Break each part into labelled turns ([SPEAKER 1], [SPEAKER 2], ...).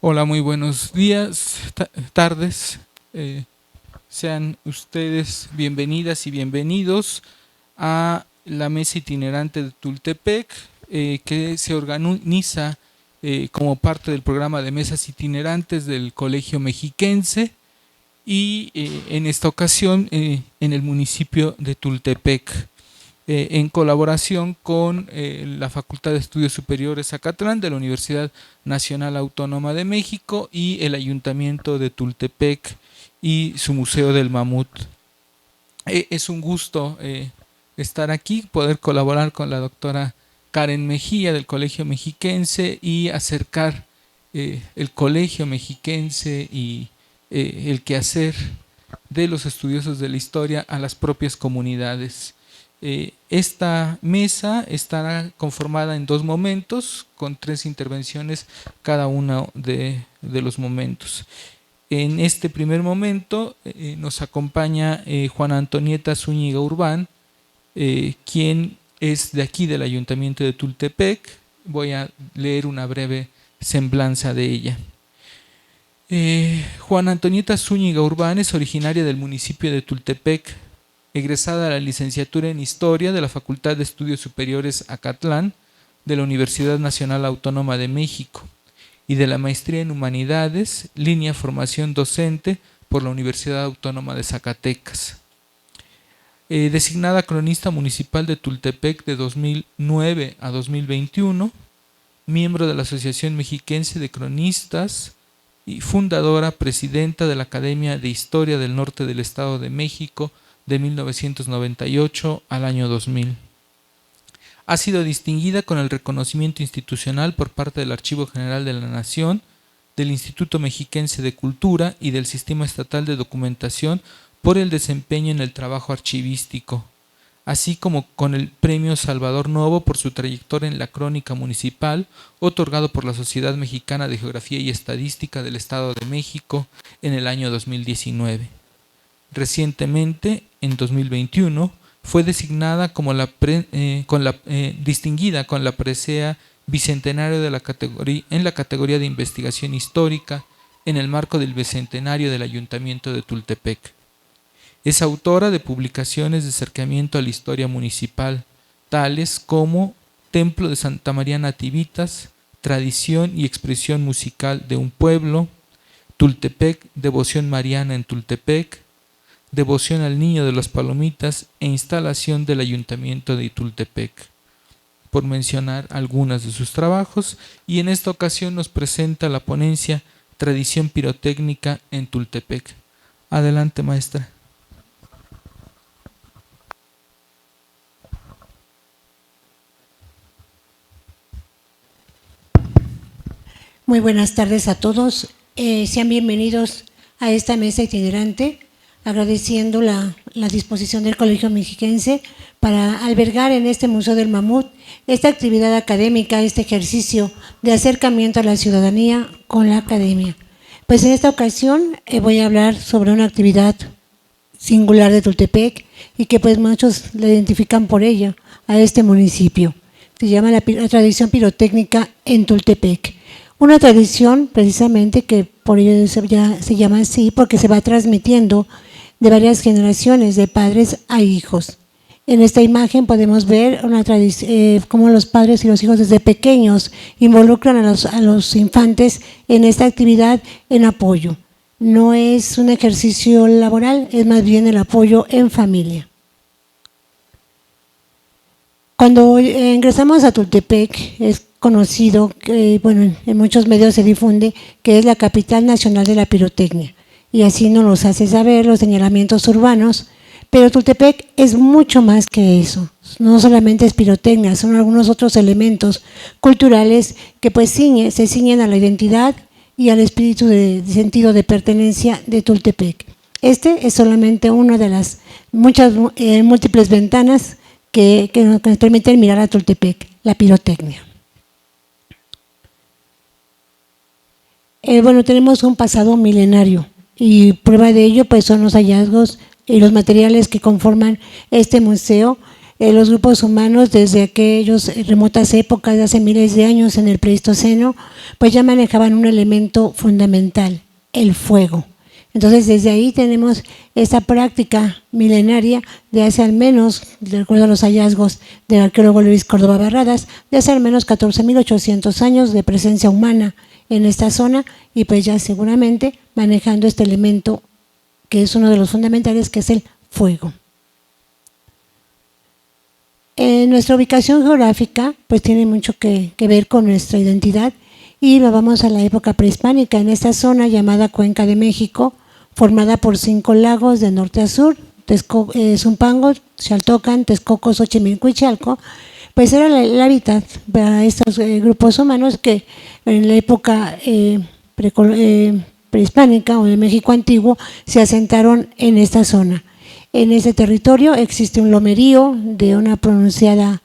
[SPEAKER 1] Hola, muy buenos días, tardes. Sean ustedes bienvenidas y bienvenidos a la mesa itinerante de Tultepec, que se organiza como parte del programa de mesas itinerantes del Colegio Mexiquense y en esta ocasión en el municipio de Tultepec. En colaboración con la Facultad de Estudios Superiores Zacatlán de la Universidad Nacional Autónoma de México y el Ayuntamiento de Tultepec y su Museo del Mamut. Es un gusto estar aquí, poder colaborar con la doctora Karen Mejía del Colegio Mexiquense y acercar el Colegio Mexiquense y el quehacer de los estudiosos de la historia a las propias comunidades. Esta mesa estará conformada en 2 momentos, con 3 intervenciones cada uno de los momentos. En este primer momento nos acompaña Juana Antonieta Zúñiga Urbán, quien es de aquí del Ayuntamiento de Tultepec. Voy a leer una breve semblanza de ella. Juana Antonieta Zúñiga Urbán es originaria del municipio de Tultepec, egresada de la licenciatura en Historia de la Facultad de Estudios Superiores Zacatlán de la Universidad Nacional Autónoma de México y de la Maestría en Humanidades, línea Formación Docente por la Universidad Autónoma de Zacatecas. Designada cronista municipal de Tultepec de 2009 a 2021, miembro de la Asociación Mexiquense de Cronistas y fundadora, presidenta de la Academia de Historia del Norte del Estado de México de 1998 al año 2000. Ha sido distinguida con el reconocimiento institucional por parte del Archivo General de la Nación, del Instituto Mexiquense de Cultura y del Sistema Estatal de Documentación por el desempeño en el trabajo archivístico, así como con el Premio Salvador Novo por su trayectoria en la crónica municipal, otorgado por la Sociedad Mexicana de Geografía y Estadística del Estado de México en el año 2019. Recientemente, en 2021, fue designada como distinguida con la presea Bicentenario de en la categoría de Investigación Histórica en el marco del Bicentenario del Ayuntamiento de Tultepec. Es autora de publicaciones de acercamiento a la historia municipal, tales como Templo de Santa María Nativitas, Tradición y expresión musical de un pueblo, Tultepec, Devoción Mariana en Tultepec, Devoción al Niño de las Palomitas e instalación del Ayuntamiento de Tultepec, por mencionar algunas de sus trabajos, y en esta ocasión nos presenta la ponencia Tradición Pirotécnica en Tultepec. Adelante, maestra.
[SPEAKER 2] Muy buenas tardes a todos. Sean bienvenidos a esta mesa itinerante, agradeciendo la disposición del Colegio Mexiquense para albergar en este Museo del Mamut esta actividad académica, este ejercicio de acercamiento a la ciudadanía con la academia. Pues en esta ocasión voy a hablar sobre una actividad singular de Tultepec y que pues muchos la identifican por ella a este municipio. Se llama la tradición pirotécnica en Tultepec. Una tradición precisamente que por ello se llama así porque se va transmitiendo de varias generaciones, de padres a hijos. En esta imagen podemos ver una cómo los padres y los hijos desde pequeños involucran a los infantes en esta actividad en apoyo. No es un ejercicio laboral, es más bien el apoyo en familia. Cuando ingresamos a Tultepec, es conocido, bueno, en muchos medios se difunde que es la capital nacional de la pirotecnia, y así nos los hace saber los señalamientos urbanos, pero Tultepec es mucho más que eso. No solamente es pirotecnia, son algunos otros elementos culturales que pues se ciñen a la identidad y al espíritu de sentido de pertenencia de Tultepec. Este es solamente una de las muchas múltiples ventanas que nos permiten mirar a Tultepec, la pirotecnia. Bueno, tenemos un pasado milenario y prueba de ello pues son los hallazgos y los materiales que conforman este museo, los grupos humanos desde aquellas remotas épocas, de hace miles de años en el Pleistoceno, pues ya manejaban un elemento fundamental, el fuego. Entonces desde ahí tenemos esta práctica milenaria de hace al menos, de acuerdo a los hallazgos del arqueólogo Luis Córdoba Barradas, de hace al menos 14.800 años de presencia humana en esta zona y pues ya seguramente manejando este elemento que es uno de los fundamentales, que es el fuego. Nuestra ubicación geográfica pues tiene mucho que ver con nuestra identidad y nos vamos a la época prehispánica en esta zona llamada Cuenca de México, formada por 5 lagos de norte a sur, Zumpango, Xaltocan, Texcoco, Xochimilco y Chalco, pues era el hábitat para estos grupos humanos que en la época prehispánica o de México antiguo se asentaron en esta zona. En ese territorio existe un lomerío de una pronunciación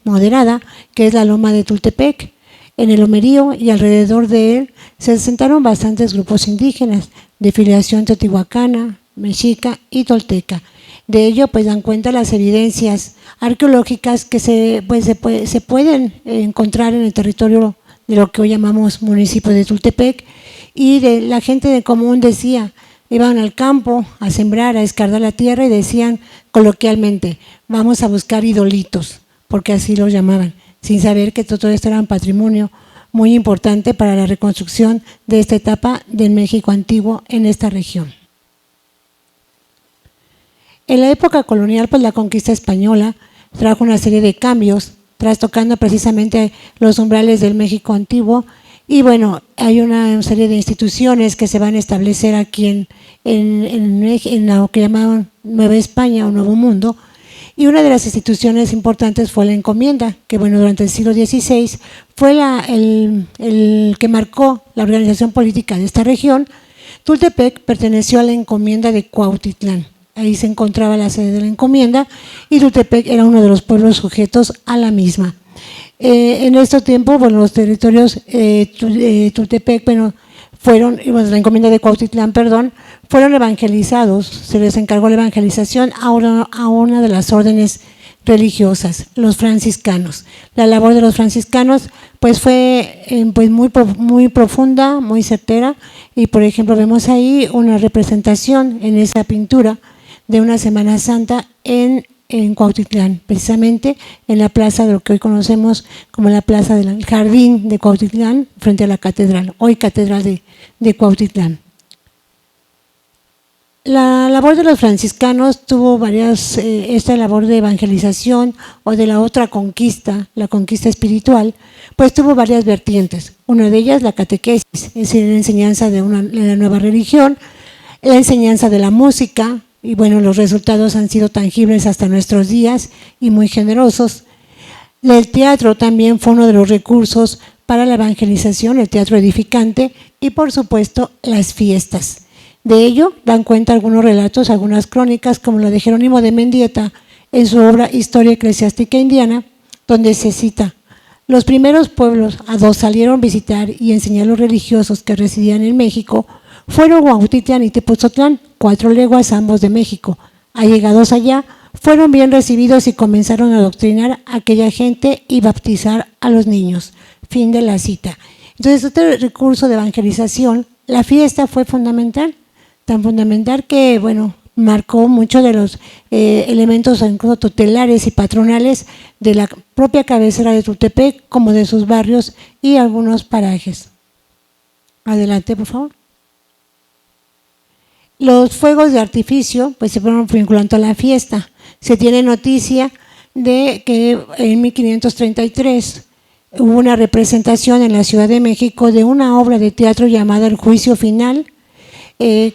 [SPEAKER 2] moderada, que es la Loma de Tultepec. En el lomerío y alrededor de él se asentaron bastantes grupos indígenas de filiación teotihuacana, mexica y tolteca. De ello pues dan cuenta las evidencias arqueológicas que se pueden encontrar en el territorio de lo que hoy llamamos municipio de Tultepec, y de la gente de común decía, iban al campo a sembrar, a escardar la tierra y decían coloquialmente, vamos a buscar idolitos, porque así los llamaban, sin saber que todo esto era un patrimonio muy importante para la reconstrucción de esta etapa del México antiguo en esta región. En la época colonial, pues la conquista española trajo una serie de cambios, trastocando precisamente los umbrales del México antiguo, y bueno, hay una serie de instituciones que se van a establecer aquí en lo que llamaban Nueva España o Nuevo Mundo, y una de las instituciones importantes fue la encomienda, que bueno, durante el siglo XVI fue el que marcó la organización política de esta región. Tultepec perteneció a la encomienda de Cuautitlán, ahí se encontraba la sede de la encomienda y Tultepec era uno de los pueblos sujetos a la misma. En este tiempo, bueno, los territorios Tultepec, bueno, la encomienda de Cuautitlán, fueron evangelizados, se les encargó la evangelización a una de las órdenes religiosas, los franciscanos. La labor de los franciscanos pues fue pues muy profunda, muy certera, y por ejemplo vemos ahí una representación en esa pintura de una Semana Santa en Cuautitlán, precisamente en la plaza de lo que hoy conocemos como la plaza del Jardín de Cuautitlán, frente a la catedral, hoy catedral de Cuautitlán. La labor de los franciscanos tuvo esta labor de evangelización o de la otra conquista, la conquista espiritual, pues tuvo varias vertientes. Una de ellas la catequesis, es decir, la enseñanza de la nueva religión, la enseñanza de la música, y bueno, los resultados han sido tangibles hasta nuestros días y muy generosos. El teatro también fue uno de los recursos para la evangelización, el teatro edificante, y por supuesto las fiestas. De ello dan cuenta algunos relatos, algunas crónicas, como la de Jerónimo de Mendieta en su obra Historia Eclesiástica Indiana, donde se cita: los primeros pueblos a dos salieron a visitar y enseñar a los religiosos que residían en México fueron Cuautitlán y Tepoztlán, 4 leguas ambos de México. Allegados allá, fueron bien recibidos y comenzaron a adoctrinar a aquella gente y bautizar a los niños. Fin de la cita. Entonces, este recurso de evangelización, la fiesta fue fundamental, tan fundamental que, bueno, marcó mucho de los elementos incluso tutelares y patronales de la propia cabecera de Tultepec, como de sus barrios y algunos parajes. Adelante, por favor. Los fuegos de artificio pues se fueron vinculando a la fiesta. Se tiene noticia de que en 1533 hubo una representación en la Ciudad de México de una obra de teatro llamada El Juicio Final, que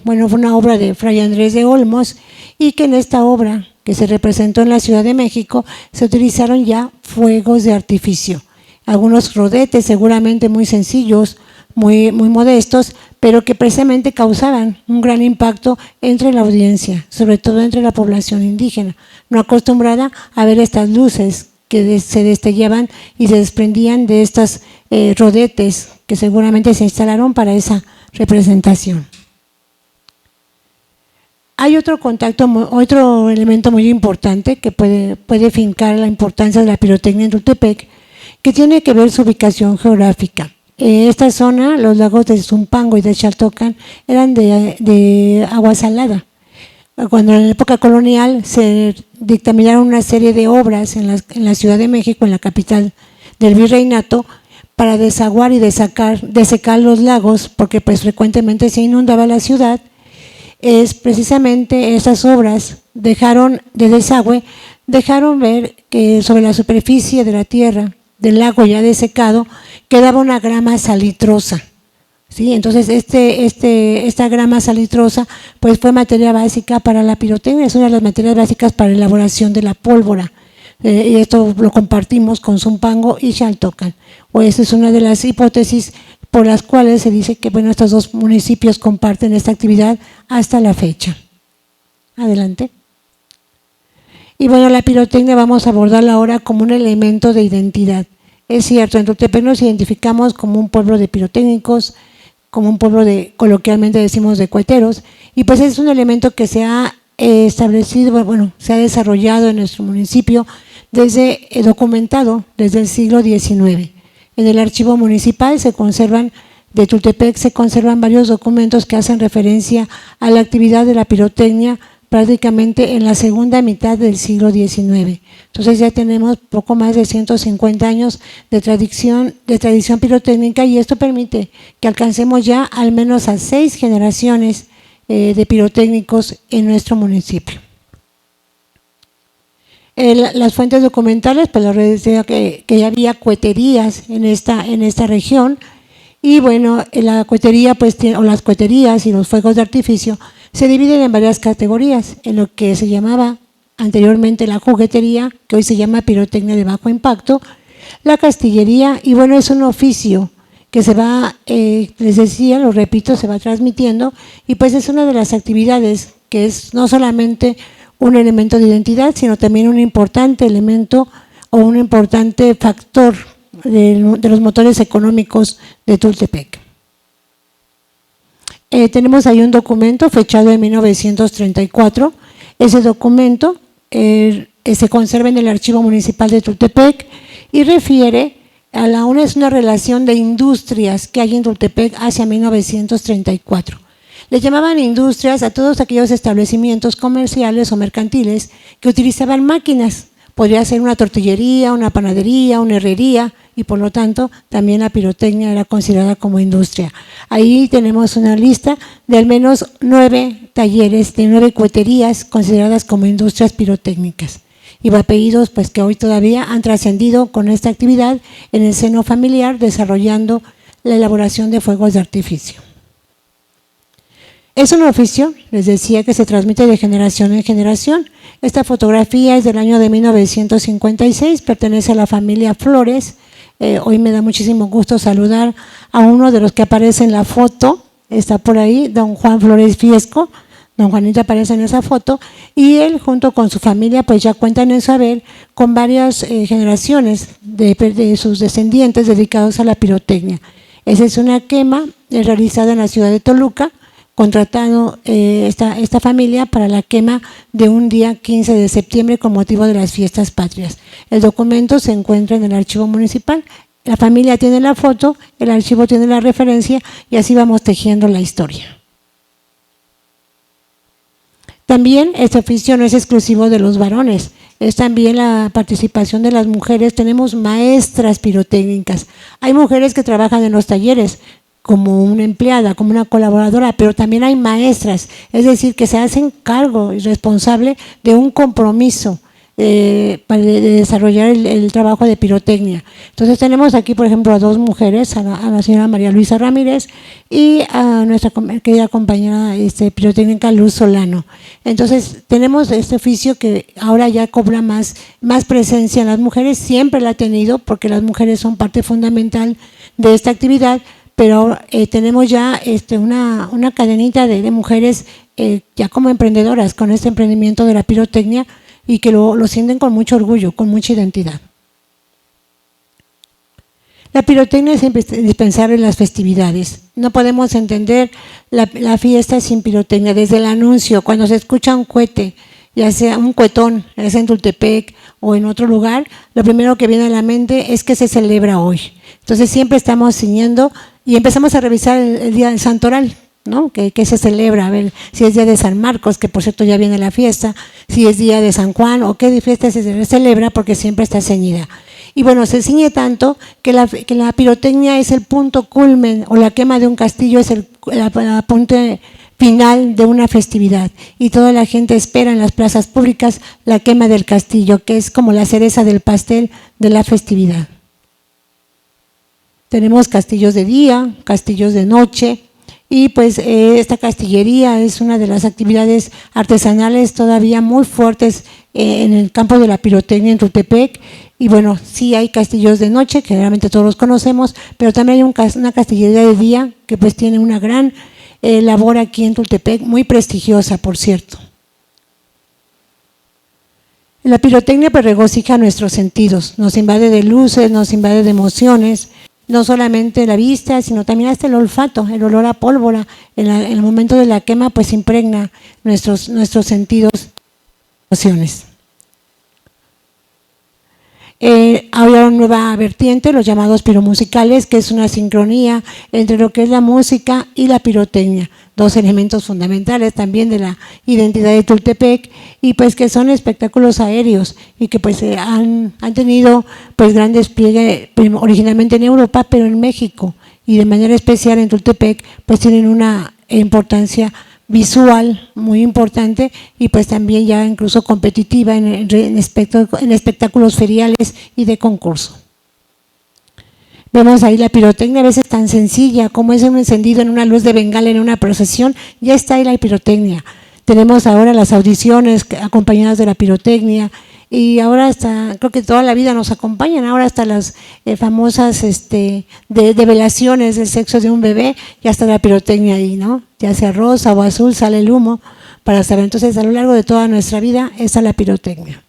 [SPEAKER 2] fue una obra de Fray Andrés de Olmos, y que en esta obra que se representó en la Ciudad de México se utilizaron ya fuegos de artificio. Algunos rodetes seguramente muy sencillos, muy modestos, pero que precisamente causaban un gran impacto entre la audiencia, sobre todo entre la población indígena, no acostumbrada a ver estas luces que se destellaban y se desprendían de estos rodetes que seguramente se instalaron para esa representación. Hay otro otro elemento muy importante que puede fincar la importancia de la pirotecnia en Tultepec, que tiene que ver su ubicación geográfica. Esta zona, los lagos de Zumpango y de Xaltocan, eran de agua salada. Cuando en la época colonial se dictaminaron una serie de obras en la Ciudad de México, en la capital del virreinato, para desaguar y desecar los lagos, porque pues frecuentemente se inundaba la ciudad. Es precisamente esas obras de desagüe dejaron ver que sobre la superficie de la tierra del lago ya desecado quedaba una grama salitrosa, ¿sí? Entonces esta grama salitrosa pues fue materia básica para la pirotecnia, es una de las materias básicas para la elaboración de la pólvora. Y esto lo compartimos con Zumpango y Xaltocan. O esa es una de las hipótesis por las cuales se dice que bueno, estos dos municipios comparten esta actividad hasta la fecha. Adelante. Y bueno, la pirotecnia vamos a abordarla ahora como un elemento de identidad. Es cierto, en Tultepec nos identificamos como un pueblo de pirotécnicos, como un pueblo coloquialmente decimos de coheteros, y pues es un elemento que se ha establecido, bueno, se ha desarrollado en nuestro municipio documentado desde el siglo XIX. En el archivo municipal de Tultepec se conservan varios documentos que hacen referencia a la actividad de la pirotecnia prácticamente en la segunda mitad del siglo XIX. Entonces ya tenemos poco más de 150 años de tradición pirotécnica, y esto permite que alcancemos ya al menos a 6 generaciones de pirotécnicos en nuestro municipio. Las fuentes documentales, pues les decía que ya había coheterías en esta región, y bueno, la cohetería pues las coheterías y los fuegos de artificio se dividen en varias categorías, en lo que se llamaba anteriormente la juguetería, que hoy se llama pirotecnia de bajo impacto, la castillería, y bueno, es un oficio que se va, les decía, lo repito, se va transmitiendo, y pues es una de las actividades que es no solamente un elemento de identidad, sino también un importante elemento o un importante factor de los motores económicos de Tultepec. Tenemos ahí un documento fechado en 1934. Ese documento se conserva en el Archivo Municipal de Tultepec y refiere es una relación de industrias que hay en Tultepec hacia 1934. Le llamaban industrias a todos aquellos establecimientos comerciales o mercantiles que utilizaban máquinas. Podría ser una tortillería, una panadería, una herrería, y por lo tanto también la pirotecnia era considerada como industria. Ahí tenemos una lista de al menos 9 talleres, de 9 coheterías consideradas como industrias pirotécnicas. Y apellidos pues que hoy todavía han trascendido con esta actividad en el seno familiar, desarrollando la elaboración de fuegos de artificio. Es un oficio, les decía, que se transmite de generación en generación. Esta fotografía es del año de 1956, pertenece a la familia Flores. Hoy me da muchísimo gusto saludar a uno de los que aparece en la foto, está por ahí, don Juan Flores Fiesco. Don Juanito aparece en esa foto, y él junto con su familia pues ya cuentan en su haber con varias generaciones de sus descendientes dedicados a la pirotecnia. Esa es una quema realizada en la ciudad de Toluca, contratando esta familia para la quema de un día 15 de septiembre con motivo de las fiestas patrias. El documento se encuentra en el archivo municipal, la familia tiene la foto, el archivo tiene la referencia, y así vamos tejiendo la historia. También este oficio no es exclusivo de los varones, es también la participación de las mujeres. Tenemos maestras pirotécnicas, hay mujeres que trabajan en los talleres como una empleada, como una colaboradora, pero también hay maestras, es decir, que se hacen cargo y responsable de un compromiso para desarrollar el trabajo de pirotecnia. Entonces tenemos aquí, por ejemplo, a 2 mujeres, a la señora María Luisa Ramírez y a nuestra querida compañera pirotécnica Luz Solano. Entonces tenemos este oficio que ahora ya cobra más presencia en las mujeres, siempre la ha tenido porque las mujeres son parte fundamental de esta actividad, pero tenemos ya una cadenita de mujeres ya como emprendedoras con este emprendimiento de la pirotecnia, y que lo sienten con mucho orgullo, con mucha identidad. La pirotecnia es indispensable en las festividades. No podemos entender la fiesta sin pirotecnia. Desde el anuncio, cuando se escucha un cohete, ya sea un cuetón, ya sea en Tultepec o en otro lugar, lo primero que viene a la mente es que se celebra hoy. Entonces siempre estamos ciñendo y empezamos a revisar el día del santoral, ¿no? Que se celebra, a ver si es día de San Marcos, que por cierto ya viene la fiesta, si es día de San Juan o qué fiesta se celebra, porque siempre está ceñida. Y bueno, se ciñe tanto que la pirotecnia es el punto culmen, o la quema de un castillo es la punta final de una festividad. Y toda la gente espera en las plazas públicas la quema del castillo, que es como la cereza del pastel de la festividad. Tenemos castillos de día, castillos de noche, y pues esta castillería es una de las actividades artesanales todavía muy fuertes en el campo de la pirotecnia en Tultepec. Y bueno, sí hay castillos de noche, que generalmente todos los conocemos, pero también hay una castillería de día que pues tiene una gran labor aquí en Tultepec, muy prestigiosa, por cierto. La pirotecnia pues regocija nuestros sentidos, nos invade de luces, nos invade de emociones, no solamente la vista, sino también hasta el olfato, el olor a pólvora. En el momento de la quema pues impregna nuestros sentidos, emociones. Hay una nueva vertiente, los llamados piromusicales, que es una sincronía entre lo que es la música y la pirotecnia, dos elementos fundamentales también de la identidad de Tultepec, y pues que son espectáculos aéreos y que pues han tenido pues gran despliegue originalmente en Europa, pero en México y de manera especial en Tultepec pues tienen una importancia visual muy importante y pues también ya incluso competitiva en espectáculos feriales y de concurso. Vemos ahí la pirotecnia, a veces tan sencilla como es un encendido en una luz de bengala en una procesión, ya está ahí la pirotecnia. Tenemos ahora las audiciones acompañadas de la pirotecnia y ahora hasta, creo que toda la vida nos acompañan, ahora hasta las famosas develaciones del sexo de un bebé, ya está la pirotecnia ahí, ¿no? Ya sea rosa o azul, sale el humo para saber. Entonces, a lo largo de toda nuestra vida está la pirotecnia.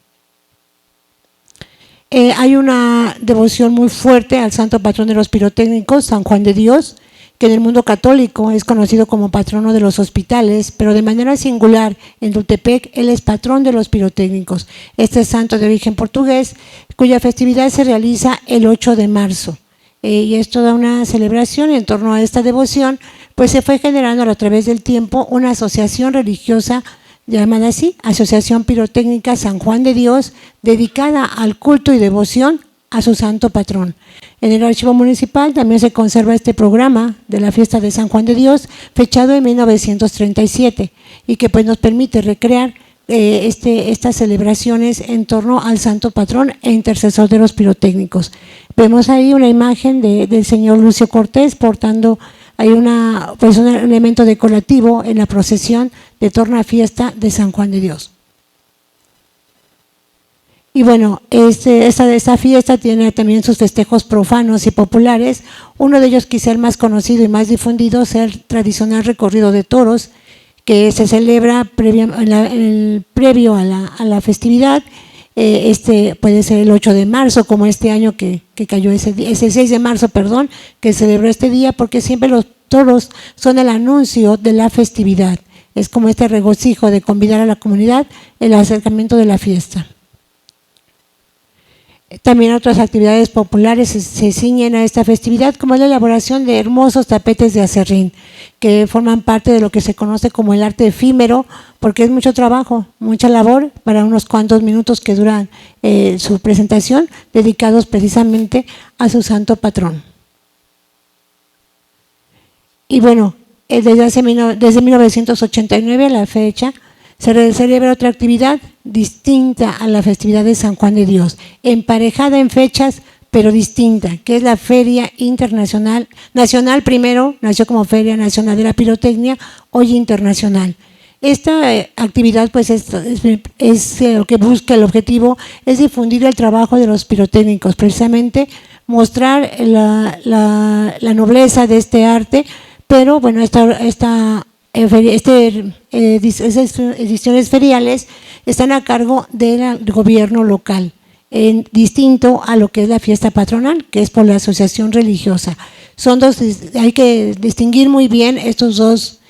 [SPEAKER 2] Hay una devoción muy fuerte al santo patrón de los pirotécnicos, San Juan de Dios, que en el mundo católico es conocido como patrono de los hospitales, pero de manera singular en Tultepec él es patrón de los pirotécnicos. Este es santo de origen portugués, cuya festividad se realiza el 8 de marzo. Y es toda una celebración en torno a esta devoción, pues se fue generando a través del tiempo una asociación religiosa llamada así, Asociación Pirotécnica San Juan de Dios, dedicada al culto y devoción a su santo patrón. En el archivo municipal también se conserva este programa de la fiesta de San Juan de Dios, fechado en 1937, y que pues nos permite recrear estas celebraciones en torno al santo patrón e intercesor de los pirotécnicos. Vemos ahí una imagen del señor Lucio Cortés portando hay un elemento decorativo en la procesión de torno a fiesta de San Juan de Dios. Y bueno, esta fiesta tiene también sus festejos profanos y populares. Uno de ellos, quizá el más conocido y más difundido, es el tradicional recorrido de toros, que se celebra previo a la festividad. Puede ser el 8 de marzo, como este año que cayó ese 6 de marzo, perdón, que celebró este día, porque siempre los toros son el anuncio de la festividad. Es como este regocijo de convidar a la comunidad el acercamiento de la fiesta. También otras actividades populares se ciñen a esta festividad, como la elaboración de hermosos tapetes de acerrín, que forman parte de lo que se conoce como el arte efímero, porque es mucho trabajo, mucha labor para unos cuantos minutos que duran su presentación, dedicados precisamente a su santo patrón. Y bueno, desde 1989 a la fecha, se celebra otra actividad distinta a la festividad de San Juan de Dios, emparejada en fechas, pero distinta, que es la Feria Internacional, nacional primero, nació como Feria Nacional de la Pirotecnia, hoy internacional. Esta actividad pues es lo que busca, el objetivo es difundir el trabajo de los pirotécnicos, precisamente mostrar la nobleza de este arte, pero bueno, estas ediciones feriales están a cargo del gobierno local. distinto a lo que es la fiesta patronal, que es por la asociación religiosa. Hay que distinguir muy bien estas dos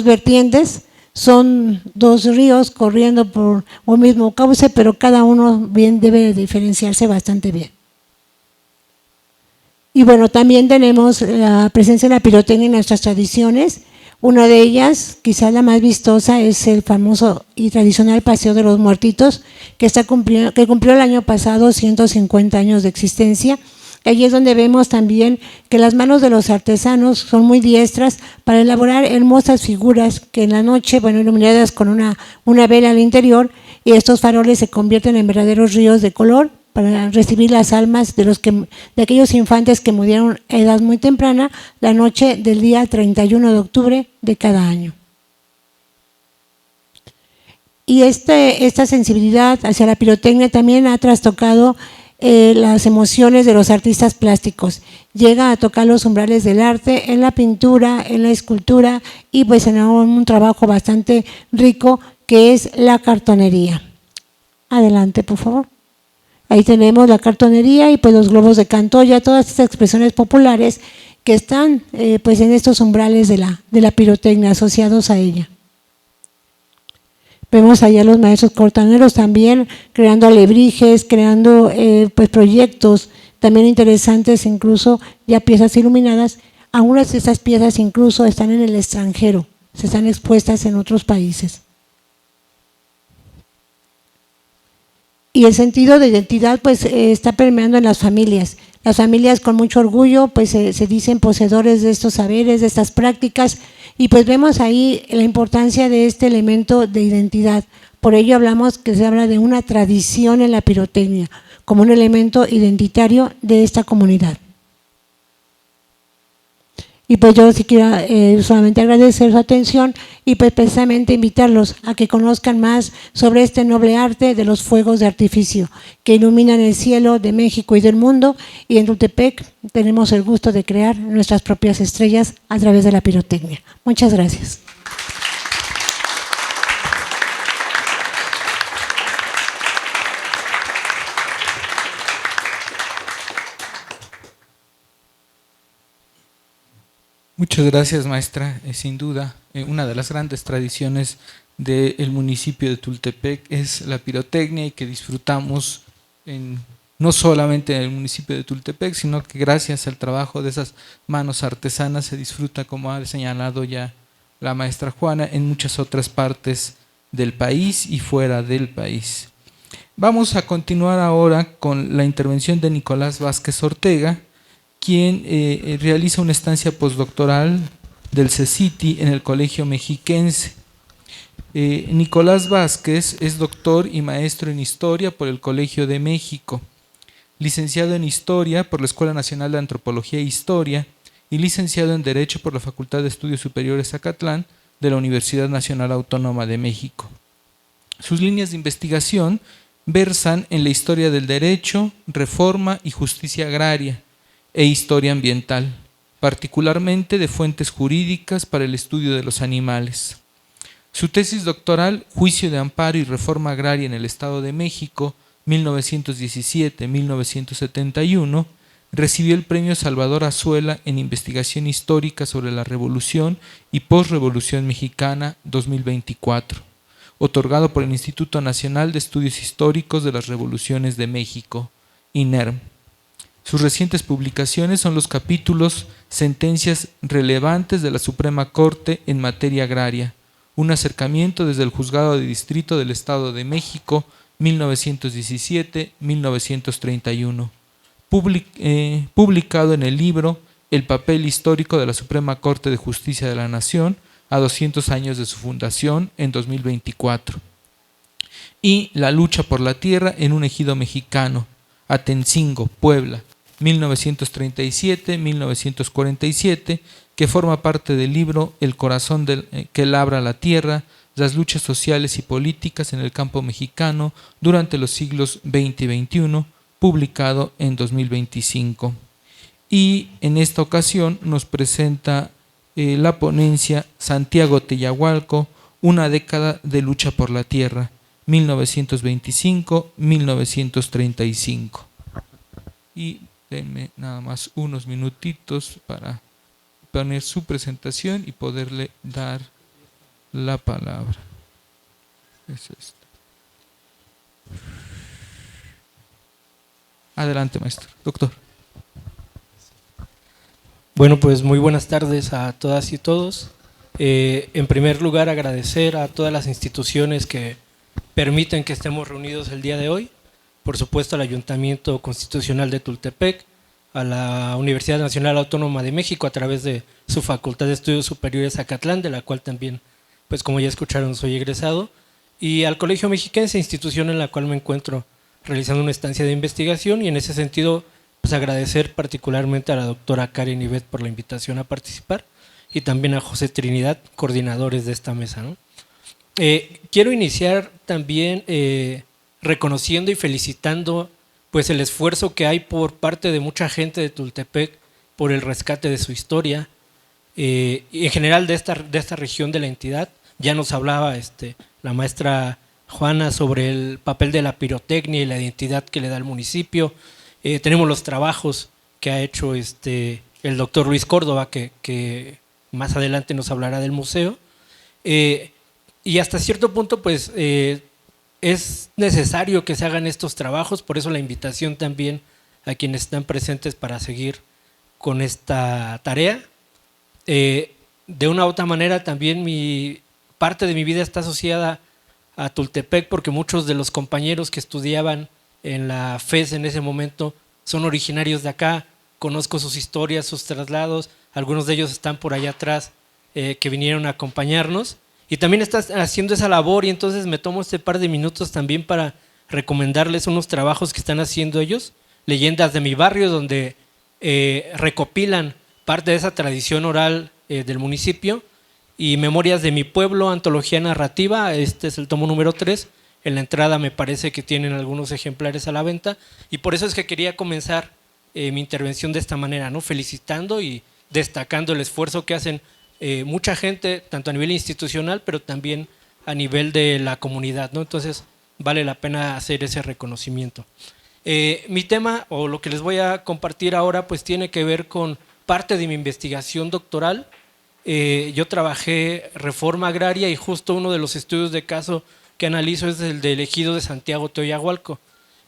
[SPEAKER 2] vertientes. Son dos ríos corriendo por un mismo cauce, pero cada uno bien debe diferenciarse bastante bien. Y bueno, también tenemos la presencia de la pirotecnia en nuestras tradiciones. Una de ellas, quizás la más vistosa, es el famoso y tradicional Paseo de los Muertitos, que cumplió el año pasado 150 años de existencia. Allí es donde vemos también que las manos de los artesanos son muy diestras para elaborar hermosas figuras que en la noche, iluminadas con una vela al interior, y estos faroles se convierten en verdaderos ríos de color para recibir las almas de aquellos infantes que murieron a edad muy temprana la noche del día 31 de octubre de cada año. Y esta sensibilidad hacia la pirotecnia también ha trastocado las emociones de los artistas plásticos. Llega a tocar los umbrales del arte en la pintura, en la escultura y pues en un trabajo bastante rico que es la cartonería. Adelante, por favor. Ahí tenemos la cartonería y pues los globos de Cantoya, todas estas expresiones populares que están pues en estos umbrales de la pirotecnia asociados a ella. Vemos allá a los maestros cortaneros también creando alebrijes, creando pues proyectos también interesantes, incluso ya piezas iluminadas. Algunas de estas piezas incluso están en el extranjero, se están expuestas en otros países. Y el sentido de identidad pues está permeando en las familias. Las familias con mucho orgullo pues se dicen poseedores de estos saberes, de estas prácticas, y pues vemos ahí la importancia de este elemento de identidad. Por ello hablamos que se habla de una tradición en la pirotecnia, como un elemento identitario de esta comunidad. Y pues yo sí quiero solamente agradecer su atención y pues precisamente invitarlos a que conozcan más sobre este noble arte de los fuegos de artificio que iluminan el cielo de México y del mundo, y en Tultepec tenemos el gusto de crear nuestras propias estrellas a través de la pirotecnia. Muchas gracias.
[SPEAKER 1] Muchas gracias, maestra. Sin duda, una de las grandes tradiciones del municipio de Tultepec es la pirotecnia, y que disfrutamos no solamente en el municipio de Tultepec, sino que gracias al trabajo de esas manos artesanas se disfruta, como ha señalado ya la maestra Juana, en muchas otras partes del país y fuera del país. Vamos a continuar ahora con la intervención de Nicolás Vázquez Ortega, quien realiza una estancia postdoctoral del CECITI en el Colegio Mexiquense. Nicolás Vázquez es doctor y maestro en Historia por el Colegio de México, licenciado en Historia por la Escuela Nacional de Antropología e Historia y licenciado en Derecho por la Facultad de Estudios Superiores Acatlán de la Universidad Nacional Autónoma de México. Sus líneas de investigación versan en la historia del derecho, reforma y justicia agraria e historia ambiental, particularmente de fuentes jurídicas para el estudio de los animales. Su tesis doctoral, Juicio de Amparo y Reforma Agraria en el Estado de México, 1917-1971, recibió el Premio Salvador Azuela en Investigación Histórica sobre la Revolución y Postrevolución Mexicana 2024, otorgado por el Instituto Nacional de Estudios Históricos de las Revoluciones de México, INERM. Sus recientes publicaciones son los capítulos Sentencias relevantes de la Suprema Corte en materia agraria, un acercamiento desde el Juzgado de Distrito del Estado de México, 1917-1931, publicado en el libro El papel histórico de la Suprema Corte de Justicia de la Nación a 200 años de su fundación en 2024, y La lucha por la tierra en un ejido mexicano, Atencingo, Puebla, 1937-1947, que forma parte del libro El corazón que labra la tierra, las luchas sociales y políticas en el campo mexicano durante los siglos XX y XXI, publicado en 2025. Y en esta ocasión nos presenta la ponencia Santiago Teyahualco, una década de lucha por la tierra, 1925-1935. Y denme nada más unos minutitos para poner su presentación y poderle dar la palabra. Es esto. Adelante, maestro. Doctor.
[SPEAKER 3] Bueno, pues muy buenas tardes a todas y todos. En primer lugar, agradecer a todas las instituciones que permiten que estemos reunidos el día de hoy. Por supuesto, al Ayuntamiento Constitucional de Tultepec, a la Universidad Nacional Autónoma de México a través de su Facultad de Estudios Superiores Acatlán, de la cual también, pues como ya escucharon, soy egresado, y al Colegio Mexiquense, institución en la cual me encuentro realizando una estancia de investigación, y en ese sentido, pues agradecer particularmente a la doctora Karen Ivette por la invitación a participar, y también a José Trinidad, coordinadores de esta mesa, ¿no? Quiero iniciar también reconociendo y felicitando pues el esfuerzo que hay por parte de mucha gente de Tultepec por el rescate de su historia y en general de esta región de la entidad. Ya nos hablaba la maestra Juana sobre el papel de la pirotecnia y la identidad que le da al municipio. Tenemos los trabajos que ha hecho el doctor Luis Córdoba, que más adelante nos hablará del museo. Y hasta cierto punto pues es necesario que se hagan estos trabajos, por eso la invitación también a quienes están presentes para seguir con esta tarea. De una u otra manera también parte de mi vida está asociada a Tultepec, porque muchos de los compañeros que estudiaban en la FES en ese momento son originarios de acá, conozco sus historias, sus traslados, algunos de ellos están por allá atrás que vinieron a acompañarnos. Y también estás haciendo esa labor, y entonces me tomo este par de minutos también para recomendarles unos trabajos que están haciendo ellos, Leyendas de mi barrio, donde recopilan parte de esa tradición oral del municipio, y Memorias de mi pueblo, antología narrativa. Este es el tomo número 3, en la entrada me parece que tienen algunos ejemplares a la venta, y por eso es que quería comenzar mi intervención de esta manera, ¿no? Felicitando y destacando el esfuerzo que hacen mucha gente, tanto a nivel institucional, pero también a nivel de la comunidad, ¿no? Entonces, vale la pena hacer ese reconocimiento. Mi tema, o lo que les voy a compartir ahora, pues tiene que ver con parte de mi investigación doctoral. Yo trabajé reforma agraria, y justo uno de los estudios de caso que analizo es el del ejido de Santiago Teoyahualco.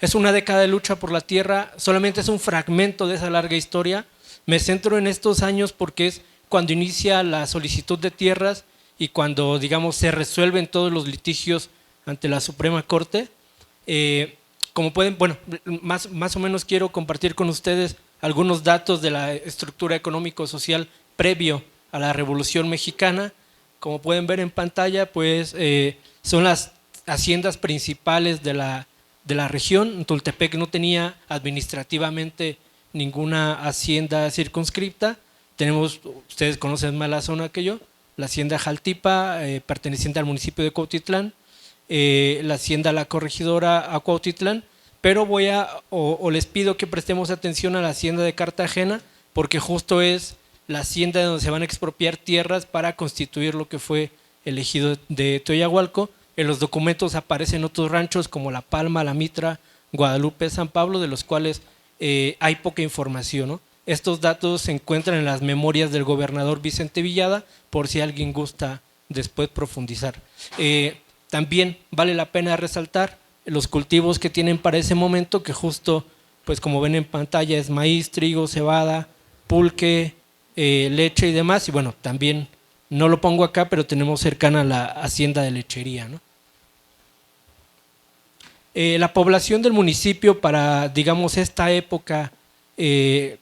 [SPEAKER 3] Es una década de lucha por la tierra, solamente es un fragmento de esa larga historia. Me centro en estos años porque es cuando inicia la solicitud de tierras y cuando, digamos, se resuelven todos los litigios ante la Suprema Corte. Como pueden, bueno, más o menos quiero compartir con ustedes algunos datos de la estructura económico-social previo a la Revolución Mexicana. Como pueden ver en pantalla, pues son las haciendas principales de la región. Tultepec no tenía administrativamente ninguna hacienda circunscripta. Tenemos, ustedes conocen más la zona que yo, la hacienda Jaltipa, perteneciente al municipio de Cuautitlán, la hacienda La Corregidora a Cuautitlán, pero les pido que prestemos atención a la hacienda de Cartagena, porque justo es la hacienda donde se van a expropiar tierras para constituir lo que fue el ejido de Teoyahualco. En los documentos aparecen otros ranchos como La Palma, La Mitra, Guadalupe, San Pablo, de los cuales hay poca información, ¿no? Estos datos se encuentran en las memorias del gobernador Vicente Villada, por si alguien gusta después profundizar. También vale la pena resaltar los cultivos que tienen para ese momento, que justo, pues como ven en pantalla, es maíz, trigo, cebada, pulque, leche y demás. Y bueno, también no lo pongo acá, pero tenemos cercana la hacienda de lechería, ¿no? La población del municipio para, digamos, esta época, el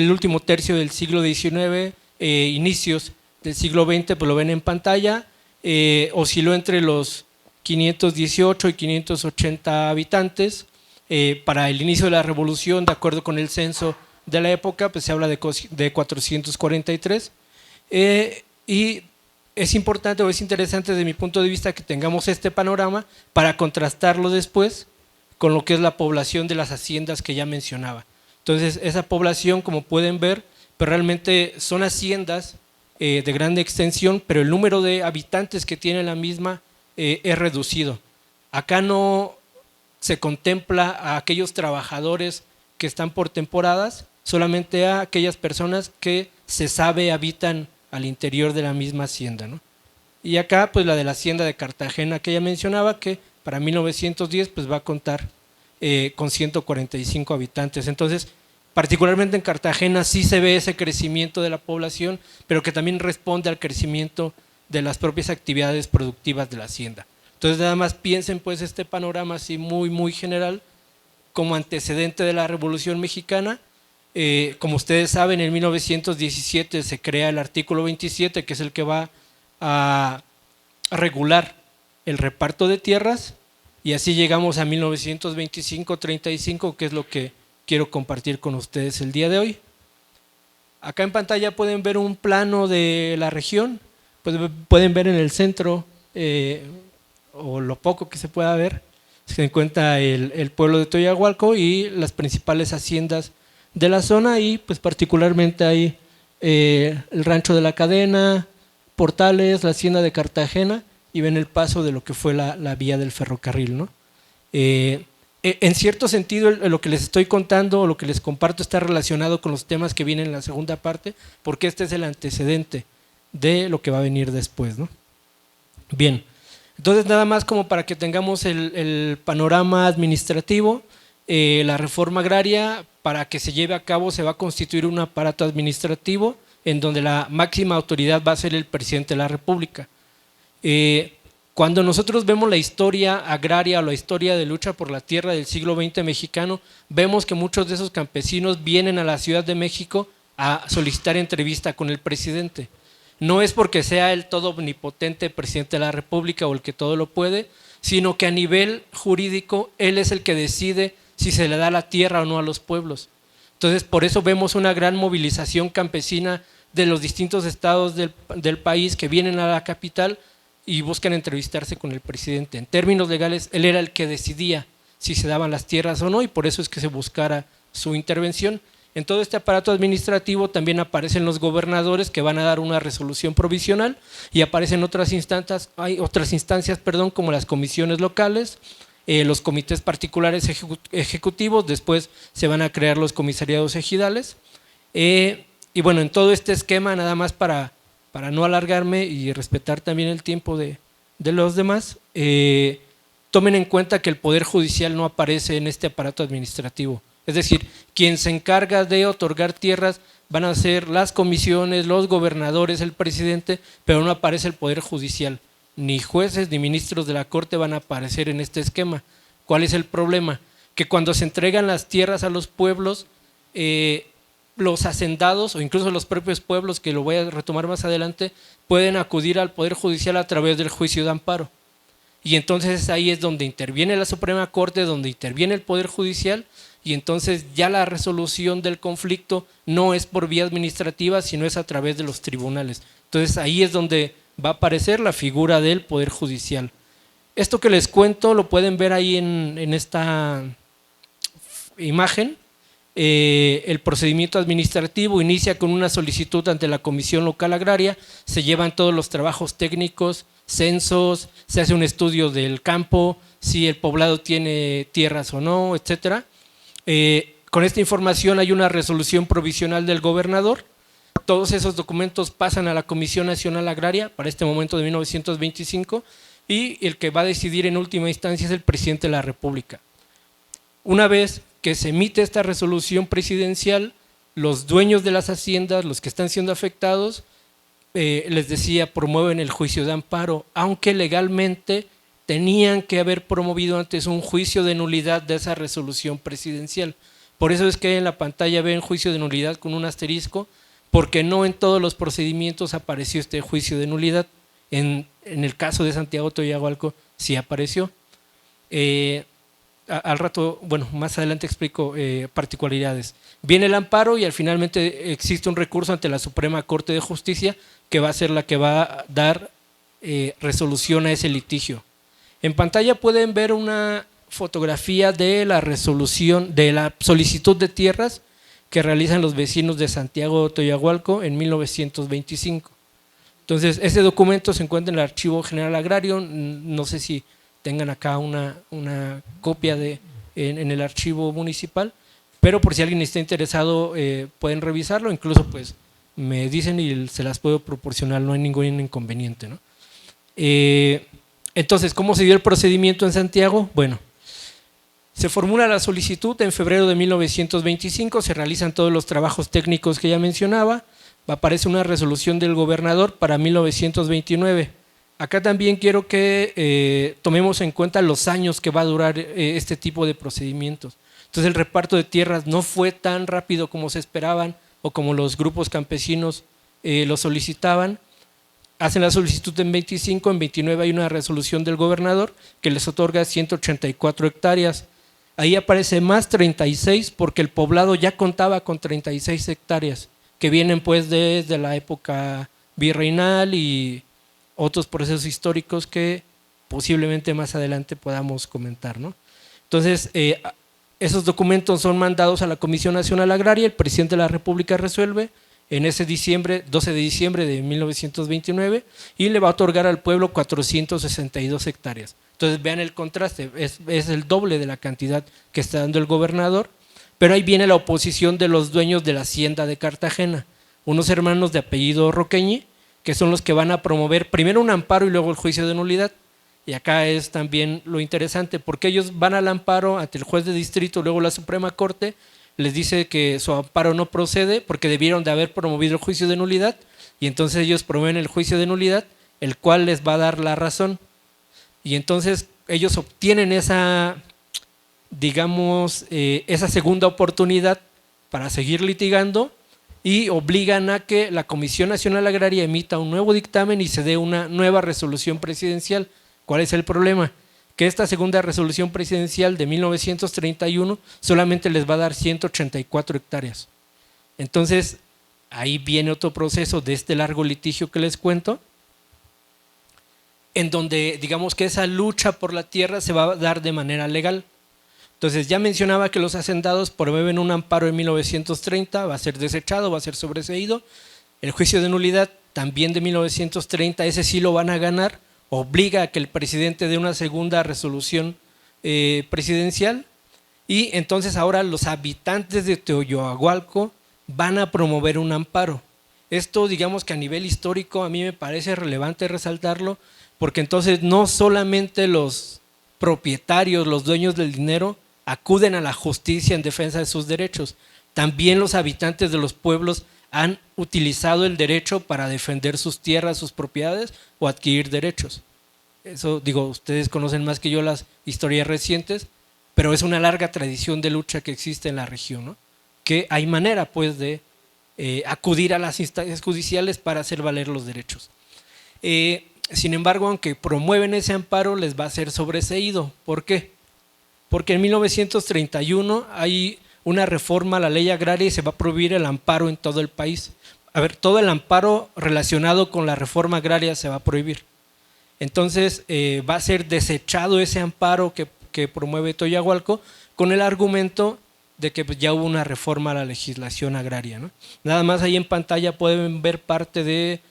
[SPEAKER 3] último tercio del siglo XIX, inicios del siglo XX, pues lo ven en pantalla, osciló entre los 518 y 580 habitantes. Para el inicio de la revolución, de acuerdo con el censo de la época, pues se habla de 443, y es importante o es interesante desde mi punto de vista que tengamos este panorama para contrastarlo después con lo que es la población de las haciendas que ya mencionaba. Entonces, esa población, como pueden ver, pues realmente son haciendas de grande extensión, pero el número de habitantes que tiene la misma es reducido. Acá no se contempla a aquellos trabajadores que están por temporadas, solamente a aquellas personas que se sabe habitan al interior de la misma hacienda, ¿no? Y acá pues la de la hacienda de Cartagena que ya mencionaba, que para 1910 pues va a contar con 145 habitantes. Entonces, particularmente en Cartagena sí se ve ese crecimiento de la población, pero que también responde al crecimiento de las propias actividades productivas de la hacienda. Entonces nada más piensen pues este panorama así muy general como antecedente de la Revolución Mexicana. Como ustedes saben, en 1917 se crea el artículo 27, que es el que va a regular el reparto de tierras, y así llegamos a 1925-35, que es lo que quiero compartir con ustedes el día de hoy. Acá en pantalla pueden ver un plano de la región, pues pueden ver en el centro, o lo poco que se pueda ver, se encuentra el pueblo de Toyahualco y las principales haciendas de la zona, y pues particularmente hay el rancho de la Cadena, Portales, la hacienda de Cartagena, y ven el paso de lo que fue la vía del ferrocarril, ¿no? En cierto sentido, lo que les estoy contando o lo que les comparto está relacionado con los temas que vienen en la segunda parte, porque este es el antecedente de lo que va a venir después, ¿no? Bien, entonces nada más como para que tengamos el panorama administrativo. La reforma agraria, para que se lleve a cabo, se va a constituir un aparato administrativo en donde la máxima autoridad va a ser el presidente de la República. Cuando nosotros vemos la historia agraria o la historia de lucha por la tierra del siglo XX mexicano, vemos que muchos de esos campesinos vienen a la Ciudad de México a solicitar entrevista con el presidente. No es porque sea el todo omnipotente presidente de la República o el que todo lo puede, sino que a nivel jurídico él es el que decide si se le da la tierra o no a los pueblos. Entonces, por eso vemos una gran movilización campesina de los distintos estados del país que vienen a la capital y buscan entrevistarse con el presidente. En términos legales, él era el que decidía si se daban las tierras o no, y por eso es que se buscara su intervención. En todo este aparato administrativo también aparecen los gobernadores, que van a dar una resolución provisional, y aparecen otras instancias, como las comisiones locales, los comités particulares ejecutivos, después se van a crear los comisariados ejidales. Y bueno, en todo este esquema, nada más para no alargarme y respetar también el tiempo de los demás, tomen en cuenta que el Poder Judicial no aparece en este aparato administrativo. Es decir, quien se encarga de otorgar tierras van a ser las comisiones, los gobernadores, el presidente, pero no aparece el Poder Judicial. Ni jueces ni ministros de la Corte van a aparecer en este esquema. ¿Cuál es el problema? Que cuando se entregan las tierras a los pueblos, los hacendados o incluso los propios pueblos, que lo voy a retomar más adelante, pueden acudir al Poder Judicial a través del juicio de amparo. Y entonces ahí es donde interviene la Suprema Corte, donde interviene el Poder Judicial, y entonces ya la resolución del conflicto no es por vía administrativa, sino es a través de los tribunales. Entonces ahí es donde va a aparecer la figura del Poder Judicial. Esto que les cuento lo pueden ver ahí en esta imagen. El procedimiento administrativo inicia con una solicitud ante la Comisión Local Agraria, se llevan todos los trabajos técnicos, censos, se hace un estudio del campo, si el poblado tiene tierras o no, etcétera. Con esta información hay una resolución provisional del gobernador. Todos esos documentos pasan a la Comisión Nacional Agraria para este momento de 1925, y el que va a decidir en última instancia es el presidente de la República. Una vez que se emite esta resolución presidencial, los dueños de las haciendas, los que están siendo afectados, les decía, promueven el juicio de amparo, aunque legalmente tenían que haber promovido antes un juicio de nulidad de esa resolución presidencial. Por eso es que en la pantalla ven juicio de nulidad con un asterisco, porque no en todos los procedimientos apareció este juicio de nulidad. En el caso de Santiago Toyahualco sí apareció. Al rato, bueno, más adelante explico particularidades. Viene el amparo y finalmente existe un recurso ante la Suprema Corte de Justicia, que va a ser la que va a dar resolución a ese litigio. En pantalla pueden ver una fotografía de la resolución, de la solicitud de tierras que realizan los vecinos de Santiago Toyahualco en 1925. Entonces, ese documento se encuentra en el Archivo General Agrario, no sé si tengan acá una copia en el archivo municipal, pero por si alguien está interesado pueden revisarlo, incluso pues me dicen y se las puedo proporcionar, no hay ningún inconveniente, ¿no? Entonces, ¿cómo se dio el procedimiento en Santiago? Bueno, se formula la solicitud en febrero de 1925, se realizan todos los trabajos técnicos que ya mencionaba, aparece una resolución del gobernador para 1929. Acá también quiero que tomemos en cuenta los años que va a durar este tipo de procedimientos. Entonces el reparto de tierras no fue tan rápido como se esperaban o como los grupos campesinos lo solicitaban. Hacen la solicitud en 25, en 29 hay una resolución del gobernador que les otorga 184 hectáreas. Ahí aparece más 36 porque el poblado ya contaba con 36 hectáreas que vienen pues desde la época virreinal y otros procesos históricos que posiblemente más adelante podamos comentar, ¿no? Entonces, esos documentos son mandados a la Comisión Nacional Agraria, el presidente de la República resuelve en ese 12 de diciembre de 1929 y le va a otorgar al pueblo 462 hectáreas. Entonces vean el contraste, es el doble de la cantidad que está dando el gobernador, pero ahí viene la oposición de los dueños de la hacienda de Cartagena, unos hermanos de apellido Roqueñi, que son los que van a promover primero un amparo y luego el juicio de nulidad. Y acá es también lo interesante, porque ellos van al amparo ante el juez de distrito, luego la Suprema Corte les dice que su amparo no procede porque debieron de haber promovido el juicio de nulidad, y entonces ellos promueven el juicio de nulidad, el cual les va a dar la razón. Y entonces ellos obtienen esa, digamos, esa segunda oportunidad para seguir litigando y obligan a que la Comisión Nacional Agraria emita un nuevo dictamen y se dé una nueva resolución presidencial. ¿Cuál es el problema? Que esta segunda resolución presidencial de 1931 solamente les va a dar 184 hectáreas. Entonces, ahí viene otro proceso de este largo litigio que les cuento, en donde digamos que esa lucha por la tierra se va a dar de manera legal. Entonces, ya mencionaba que los hacendados promueven un amparo en 1930, va a ser desechado, va a ser sobreseído. El juicio de nulidad también de 1930, ese sí lo van a ganar, obliga a que el presidente dé una segunda resolución presidencial, y entonces ahora los habitantes de Teoyoahualco van a promover un amparo. Esto digamos que a nivel histórico a mí me parece relevante resaltarlo, porque entonces no solamente los propietarios, los dueños del dinero acuden a la justicia en defensa de sus derechos, también los habitantes de los pueblos han utilizado el derecho para defender sus tierras, sus propiedades o adquirir derechos. Eso digo, ustedes conocen más que yo las historias recientes, pero es una larga tradición de lucha que existe en la región, ¿no? Que hay manera pues de acudir a las instancias judiciales para hacer valer los derechos. Sin embargo, aunque promueven ese amparo, les va a ser sobreseído. ¿Por qué? Porque en 1931 hay una reforma a la ley agraria y se va a prohibir el amparo en todo el país. A ver, todo el amparo relacionado con la reforma agraria se va a prohibir. Entonces va a ser desechado ese amparo que promueve Toyahualco con el argumento de que ya hubo una reforma a la legislación agraria, ¿no? Nada más ahí en pantalla pueden ver parte de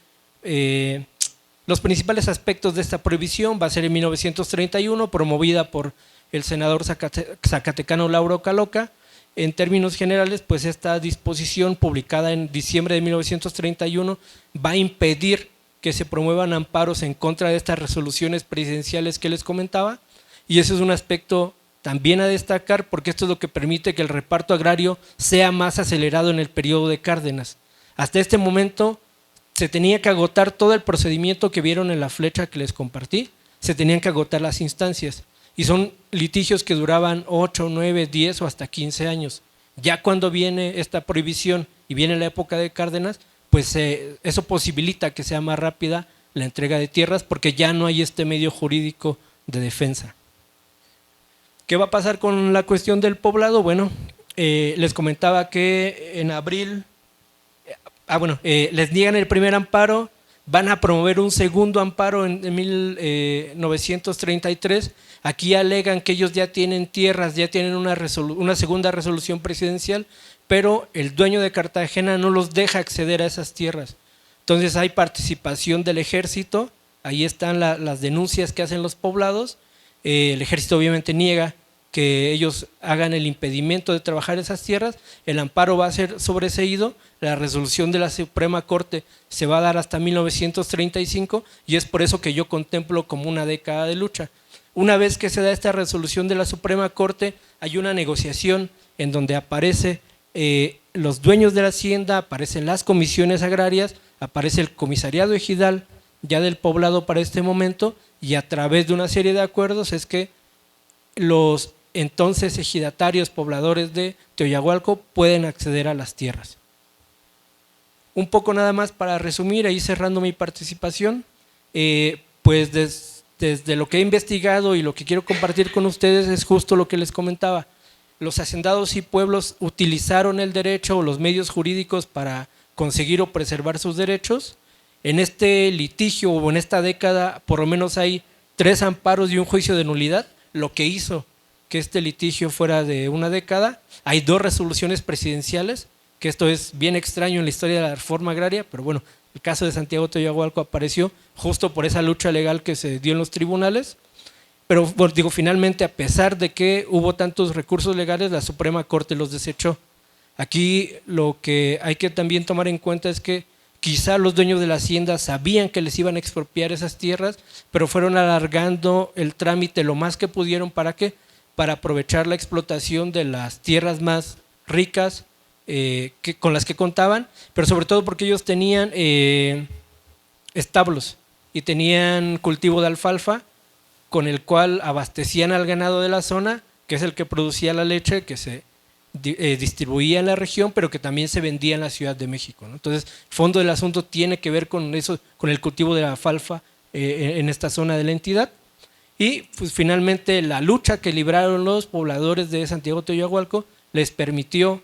[SPEAKER 3] los principales aspectos de esta prohibición. Va a ser en 1931, promovida por el senador zacatecano Lauro Caloca. En términos generales, pues esta disposición publicada en diciembre de 1931 va a impedir que se promuevan amparos en contra de estas resoluciones presidenciales que les comentaba, y eso es un aspecto también a destacar, porque esto es lo que permite que el reparto agrario sea más acelerado en el periodo de Cárdenas. Hasta este momento se tenía que agotar todo el procedimiento que vieron en la flecha que les compartí, se tenían que agotar las instancias, y son litigios que duraban 8, 9, 10 o hasta 15 años. Ya cuando viene esta prohibición y viene la época de Cárdenas, pues eso posibilita que sea más rápida la entrega de tierras, porque ya no hay este medio jurídico de defensa. ¿Qué va a pasar con la cuestión del poblado? Bueno, les comentaba que en abril, les niegan el primer amparo, van a promover un segundo amparo en 1933. Aquí alegan que ellos ya tienen tierras, ya tienen una segunda resolución presidencial, pero el dueño de Cartagena no los deja acceder a esas tierras. Entonces hay participación del ejército, ahí están las denuncias que hacen los poblados, El ejército obviamente niega que ellos hagan el impedimento de trabajar esas tierras, el amparo va a ser sobreseído, la resolución de la Suprema Corte se va a dar hasta 1935 y es por eso que yo contemplo como una década de lucha. Una vez que se da esta resolución de la Suprema Corte, hay una negociación en donde aparece los dueños de la hacienda, aparecen las comisiones agrarias, aparece el comisariado ejidal ya del poblado para este momento, y a través de una serie de acuerdos es que los entonces ejidatarios pobladores de Teoyahualco pueden acceder a las tierras. Un poco nada más para resumir, ahí cerrando mi participación, pues desde lo que he investigado y lo que quiero compartir con ustedes es justo lo que les comentaba. Los hacendados y pueblos utilizaron el derecho o los medios jurídicos para conseguir o preservar sus derechos. En este litigio o en esta década por lo menos hay 3 amparos y un juicio de nulidad, lo que hizo que este litigio fuera de una década. Hay 2 resoluciones presidenciales, que esto es bien extraño en la historia de la reforma agraria, pero bueno, el caso de Santiago Teoyahualco apareció justo por esa lucha legal que se dio en los tribunales. Pero bueno, digo, finalmente, a pesar de que hubo tantos recursos legales, la Suprema Corte los desechó. Aquí lo que hay que también tomar en cuenta es que quizá los dueños de la hacienda sabían que les iban a expropiar esas tierras, pero fueron alargando el trámite lo más que pudieron. ¿Para qué? Para aprovechar la explotación de las tierras más ricas con las que contaban, pero sobre todo porque ellos tenían establos y tenían cultivo de alfalfa, con el cual abastecían al ganado de la zona, que es el que producía la leche que se distribuía en la región, pero que también se vendía en la Ciudad de México, ¿no? Entonces, el fondo del asunto tiene que ver con eso, con el cultivo de la alfalfa en esta zona de la entidad. Y pues finalmente la lucha que libraron los pobladores de Santiago Teoyahualco les permitió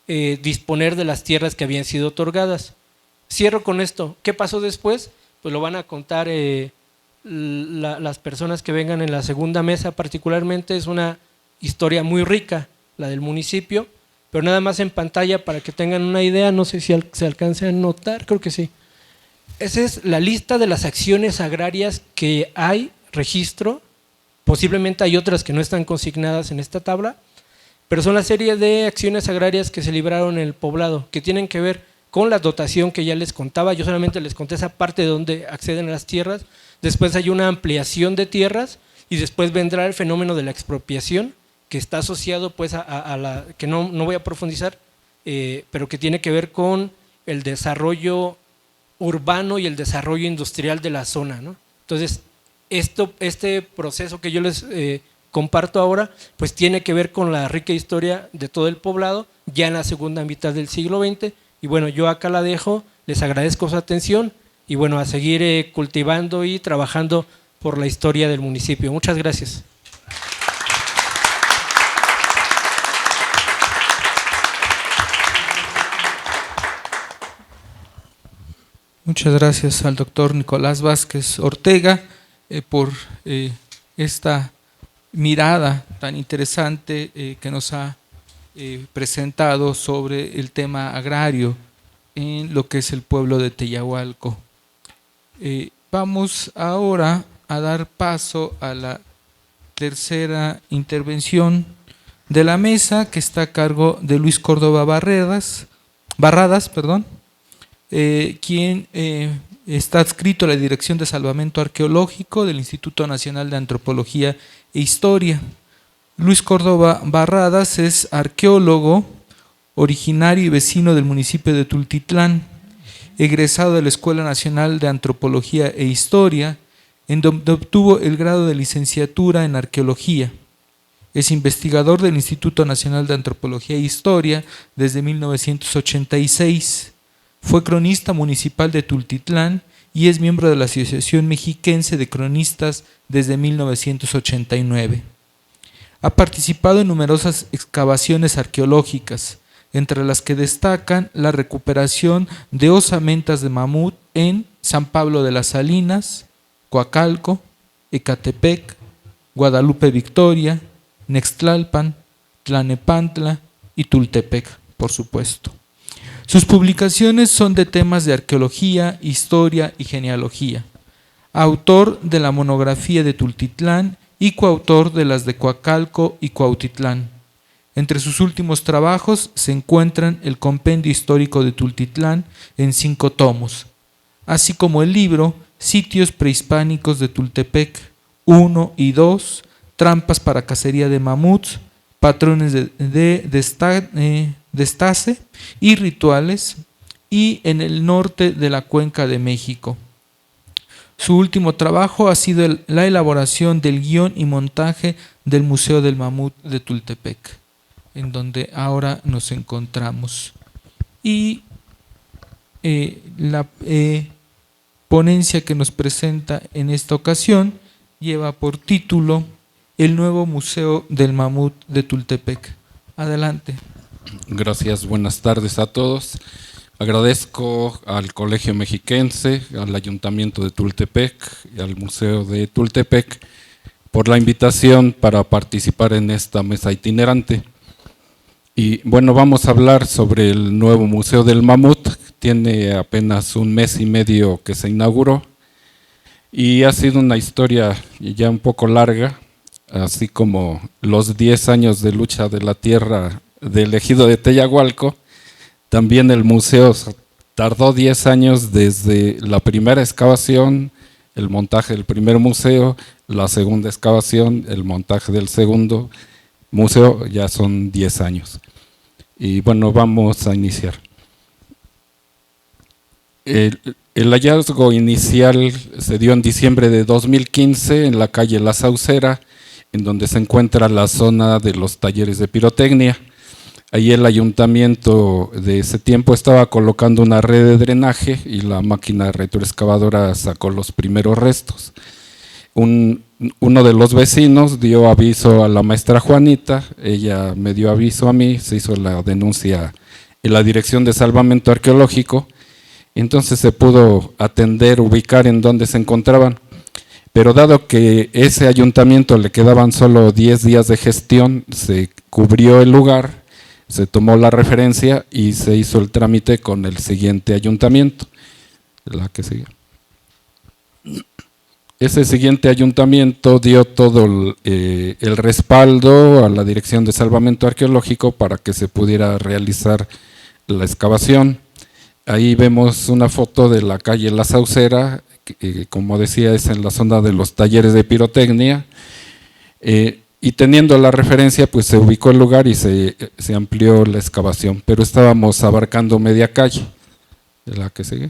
[SPEAKER 3] disponer de las tierras que habían sido otorgadas. Cierro con esto. ¿Qué pasó después? Pues lo van a contar las personas que vengan en la segunda mesa. Particularmente es una historia muy rica la del municipio, pero nada más en pantalla para que tengan una idea. No sé si se alcance a notar, creo que sí. Esa es la lista de las acciones agrarias que hay registro. Posiblemente hay otras que no están consignadas en esta tabla, pero son la serie de acciones agrarias que se libraron en el poblado, que tienen que ver con la dotación que ya les contaba. Yo solamente les conté esa parte de donde acceden a las tierras. Después hay una ampliación de tierras y después vendrá el fenómeno de la expropiación, que está asociado pues a la que no voy a profundizar, pero que tiene que ver con el desarrollo urbano y el desarrollo industrial de la zona, ¿no? Entonces, este proceso que yo les comparto ahora, pues tiene que ver con la rica historia de todo el poblado, ya en la segunda mitad del siglo XX. Y bueno, yo acá la dejo, les agradezco su atención y bueno, a seguir cultivando y trabajando por la historia del municipio. Muchas gracias.
[SPEAKER 1] Muchas gracias al doctor Nicolás Vázquez Ortega por esta mirada tan interesante que nos ha presentado sobre el tema agrario en lo que es el pueblo de Teoyahualco. Vamos ahora a dar paso a la tercera intervención de la mesa, que está a cargo de Luis Córdoba Barradas, quien está adscrito a la Dirección de Salvamento Arqueológico del Instituto Nacional de Antropología e Historia. Luis Córdoba Barradas es arqueólogo, originario y vecino del municipio de Tultitlán, egresado de la Escuela Nacional de Antropología e Historia, en donde obtuvo el grado de licenciatura en Arqueología. Es investigador del Instituto Nacional de Antropología e Historia desde 1986. Fue cronista municipal de Tultitlán y es miembro de la Asociación Mexiquense de Cronistas desde 1989. Ha participado en numerosas excavaciones arqueológicas, entre las que destacan la recuperación de osamentas de mamut en San Pablo de las Salinas, Coacalco, Ecatepec, Guadalupe Victoria, Nextlalpan, Tlanepantla y Tultepec, por supuesto. Sus publicaciones son de temas de arqueología, historia y genealogía. Autor de la monografía de Tultitlán y coautor de las de Coacalco y Cuautitlán. Entre sus últimos trabajos se encuentran el Compendio Histórico de Tultitlán en 5 tomos, así como el libro Sitios Prehispánicos de Tultepec 1 y 2, Trampas para Cacería de Mamuts, Patrones de Destace y Rituales, y en el norte de la Cuenca de México. Su último trabajo ha sido la elaboración del guión y montaje del Museo del Mamut de Tultepec, en donde ahora nos encontramos. Y la ponencia que nos presenta en esta ocasión lleva por título El nuevo Museo del Mamut de Tultepec. Adelante.
[SPEAKER 4] Gracias, buenas tardes a todos. Agradezco al Colegio Mexiquense, al Ayuntamiento de Tultepec y al Museo de Tultepec por la invitación para participar en esta mesa itinerante. Y bueno, vamos a hablar sobre el nuevo Museo del Mamut. Tiene apenas 1 mes y medio que se inauguró y ha sido una historia ya un poco larga, así como los 10 años de lucha de la tierra del ejido de Teyahualco. También el museo tardó 10 años desde la primera excavación, el montaje del primer museo, la segunda excavación, el montaje del segundo museo, ya son 10 años. Y bueno, vamos a iniciar. El hallazgo inicial se dio en diciembre de 2015 en la calle La Saucera, en donde se encuentra la zona de los talleres de pirotecnia. Ahí el ayuntamiento de ese tiempo estaba colocando una red de drenaje y la máquina retroexcavadora sacó los primeros restos. Uno de los vecinos dio aviso a la maestra Juanita, ella me dio aviso a mí, se hizo la denuncia en la Dirección de Salvamento Arqueológico, entonces se pudo atender, ubicar en dónde se encontraban. Pero dado que ese ayuntamiento le quedaban solo 10 días de gestión, se cubrió el lugar, se tomó la referencia y se hizo el trámite con el siguiente ayuntamiento, la que sigue. Ese siguiente ayuntamiento dio todo el respaldo a la Dirección de Salvamento Arqueológico para que se pudiera realizar la excavación. Ahí vemos una foto de la calle La Saucera, que como decía es en la zona de los talleres de pirotecnia, y teniendo la referencia pues se ubicó el lugar y se amplió la excavación, pero estábamos abarcando media calle, la que sigue.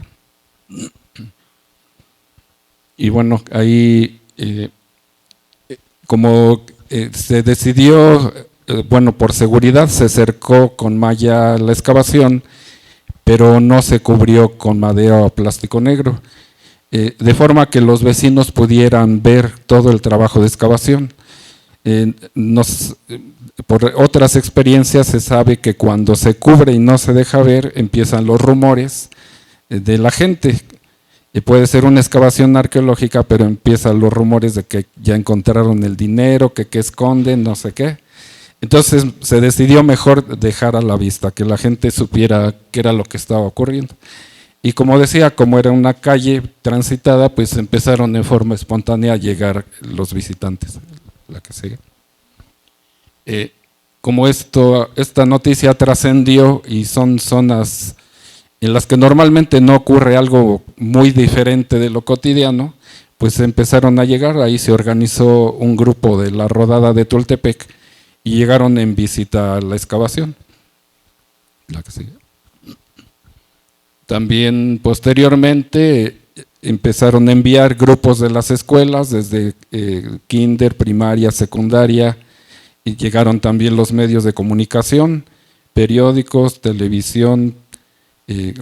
[SPEAKER 4] Y bueno, ahí como se decidió, bueno, por seguridad se cercó con malla la excavación, pero no se cubrió con madera o plástico negro, de forma que los vecinos pudieran ver todo el trabajo de excavación. Por otras experiencias se sabe que cuando se cubre y no se deja ver, empiezan los rumores de la gente. Puede ser una excavación arqueológica, pero empiezan los rumores de que ya encontraron el dinero, que esconden, no sé qué. Entonces se decidió mejor dejar a la vista, que la gente supiera qué era lo que estaba ocurriendo. Y como decía, como era una calle transitada, pues empezaron en forma espontánea a llegar los visitantes. La que sigue. Como esta noticia trascendió y son zonas en las que normalmente no ocurre algo muy diferente de lo cotidiano, pues empezaron a llegar. Ahí se organizó un grupo de la Rodada de Tultepec y llegaron en visita a la excavación. La que sigue. También posteriormente empezaron a enviar grupos de las escuelas, desde kinder, primaria, secundaria, y llegaron también los medios de comunicación, periódicos, televisión,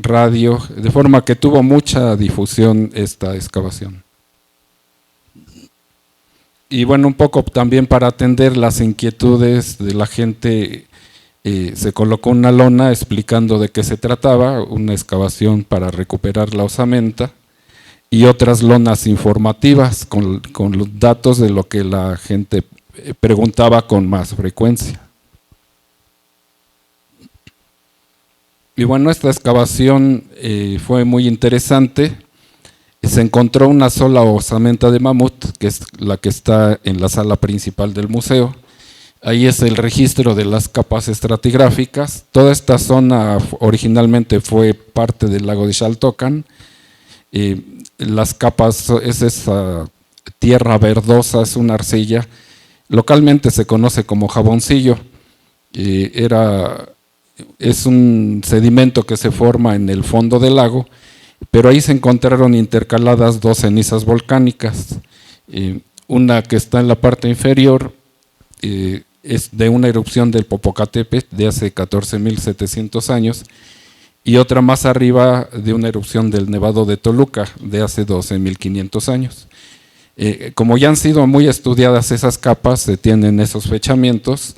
[SPEAKER 4] radio, de forma que tuvo mucha difusión esta excavación. Y bueno, un poco también para atender las inquietudes de la gente, se colocó una lona explicando de qué se trataba, una excavación para recuperar la osamenta, y otras lonas informativas con los datos de lo que la gente preguntaba con más frecuencia. Y bueno, esta excavación fue muy interesante. se encontró una sola osamenta de mamut, que es la que está en la sala principal del museo. Ahí es el registro de las capas estratigráficas. Toda esta zona originalmente fue parte del lago de Xaltocan. Las capas, es esa tierra verdosa, es una arcilla. Localmente se conoce como jaboncillo. Es un sedimento que se forma en el fondo del lago, pero ahí se encontraron intercaladas dos cenizas volcánicas. Una que está en la parte inferior es de una erupción del Popocatépetl de hace 14.700 años, y otra más arriba de una erupción del Nevado de Toluca de hace 12.500 años. Como ya han sido muy estudiadas esas capas, se tienen esos fechamientos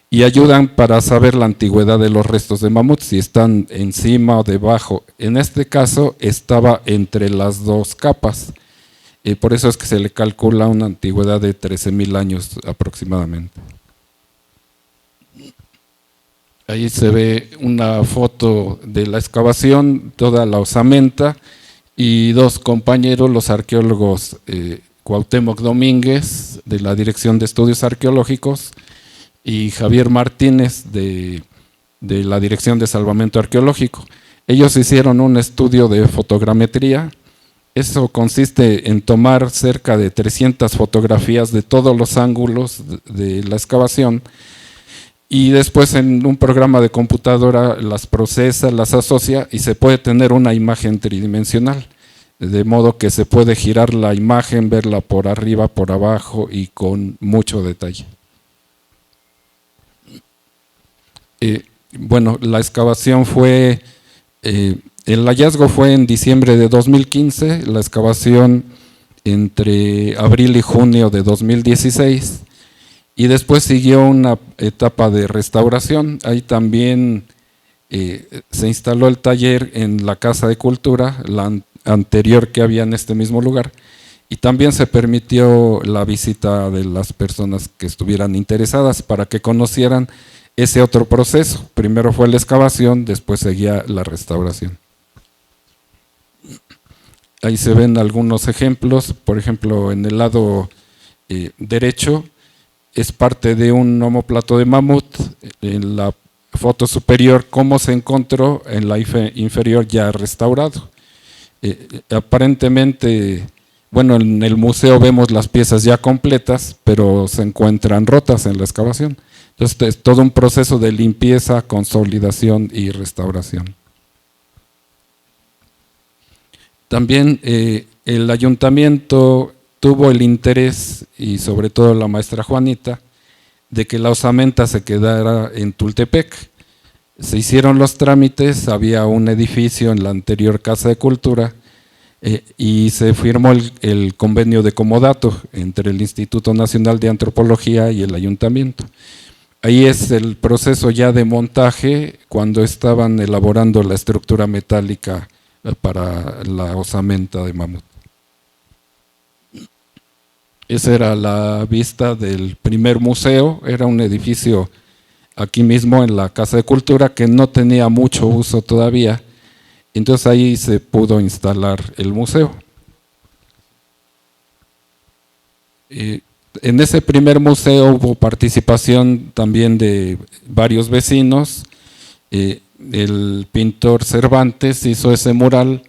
[SPEAKER 4] y ayudan para saber la antigüedad de los restos de mamut, si están encima o debajo. En este caso estaba entre las dos capas, por eso es que se le calcula una antigüedad de 13.000 años aproximadamente. Ahí se ve una foto de la excavación, toda la osamenta, y dos compañeros, los arqueólogos Cuauhtémoc Domínguez, de la Dirección de Estudios Arqueológicos, y Javier Martínez, de la Dirección de Salvamento Arqueológico. Ellos hicieron un estudio de fotogrametría. Eso consiste en tomar cerca de 300 fotografías de todos los ángulos de la excavación, y después en un programa de computadora las procesa, las asocia y se puede tener una imagen tridimensional, de modo que se puede girar la imagen, verla por arriba, por abajo y con mucho detalle. Bueno, la excavación fue, el hallazgo fue en diciembre de 2015, la excavación entre abril y junio de 2016, y después siguió una etapa de restauración. Ahí también se instaló el taller en la Casa de Cultura, la anterior que había en este mismo lugar, y también se permitió la visita de las personas que estuvieran interesadas para que conocieran ese otro proceso. Primero fue la excavación, después seguía la restauración. Ahí se ven algunos ejemplos, por ejemplo, en el lado derecho es parte de un omóplato de mamut. En la foto superior, cómo se encontró, en la inferior ya restaurado. Aparentemente, bueno, en el museo vemos las piezas ya completas, pero se encuentran rotas en la excavación. Entonces, es todo un proceso de limpieza, consolidación y restauración. También el ayuntamiento tuvo el interés, y sobre todo la maestra Juanita, de que la osamenta se quedara en Tultepec. Se hicieron los trámites, había un edificio en la anterior Casa de Cultura y se firmó el convenio de comodato entre el Instituto Nacional de Antropología y el ayuntamiento. Ahí es el proceso ya de montaje, cuando estaban elaborando la estructura metálica para la osamenta de mamut. Esa era la vista del primer museo. Era un edificio aquí mismo en la Casa de Cultura que no tenía mucho uso todavía, entonces ahí se pudo instalar el museo. En ese primer museo hubo participación también de varios vecinos. El pintor Cervantes hizo ese mural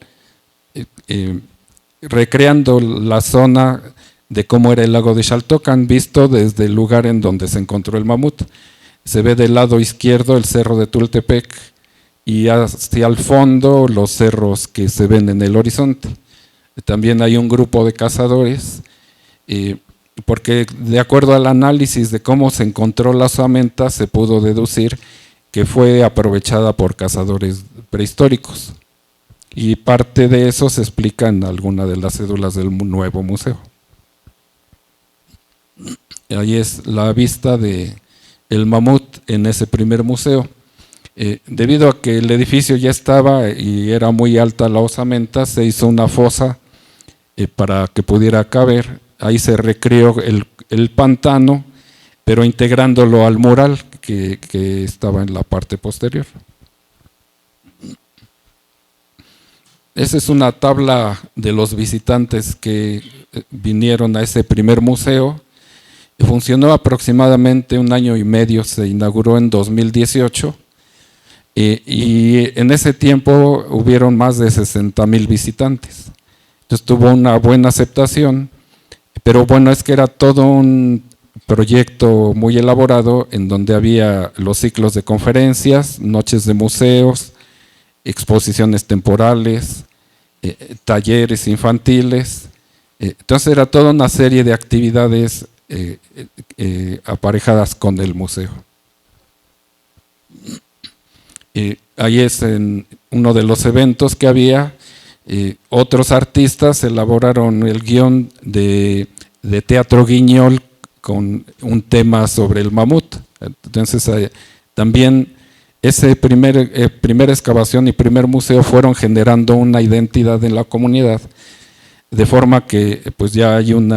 [SPEAKER 4] recreando la zona de cómo era el lago de Xaltocan, visto desde el lugar en donde se encontró el mamut. Se ve del lado izquierdo el cerro de Tultepec y hacia el fondo los cerros que se ven en el horizonte. También hay un grupo de cazadores, porque de acuerdo al análisis de cómo se encontró la osamenta, se pudo deducir que fue aprovechada por cazadores prehistóricos. Y parte de eso se explica en alguna de las cédulas del nuevo museo. Ahí es la vista de el mamut en ese primer museo. Debido a que el edificio ya estaba y era muy alta la osamenta, se hizo una fosa para que pudiera caber. Ahí se recreó el pantano, pero integrándolo al mural que estaba en la parte posterior. esa es una tabla de los visitantes que vinieron a ese primer museo. Funcionó aproximadamente 1 año y medio, se inauguró en 2018 y en ese tiempo hubieron más de 60,000 visitantes. Entonces tuvo una buena aceptación, pero bueno, es que era todo un proyecto muy elaborado en donde había los ciclos de conferencias, noches de museos, exposiciones temporales, talleres infantiles. Entonces era toda una serie de actividades aparejadas con el museo. Ahí es en uno de los eventos que había. Otros artistas elaboraron el guión de Teatro Guiñol con un tema sobre el mamut. Entonces también esa primera excavación y primer museo fueron generando una identidad en la comunidad, de forma que pues ya hay un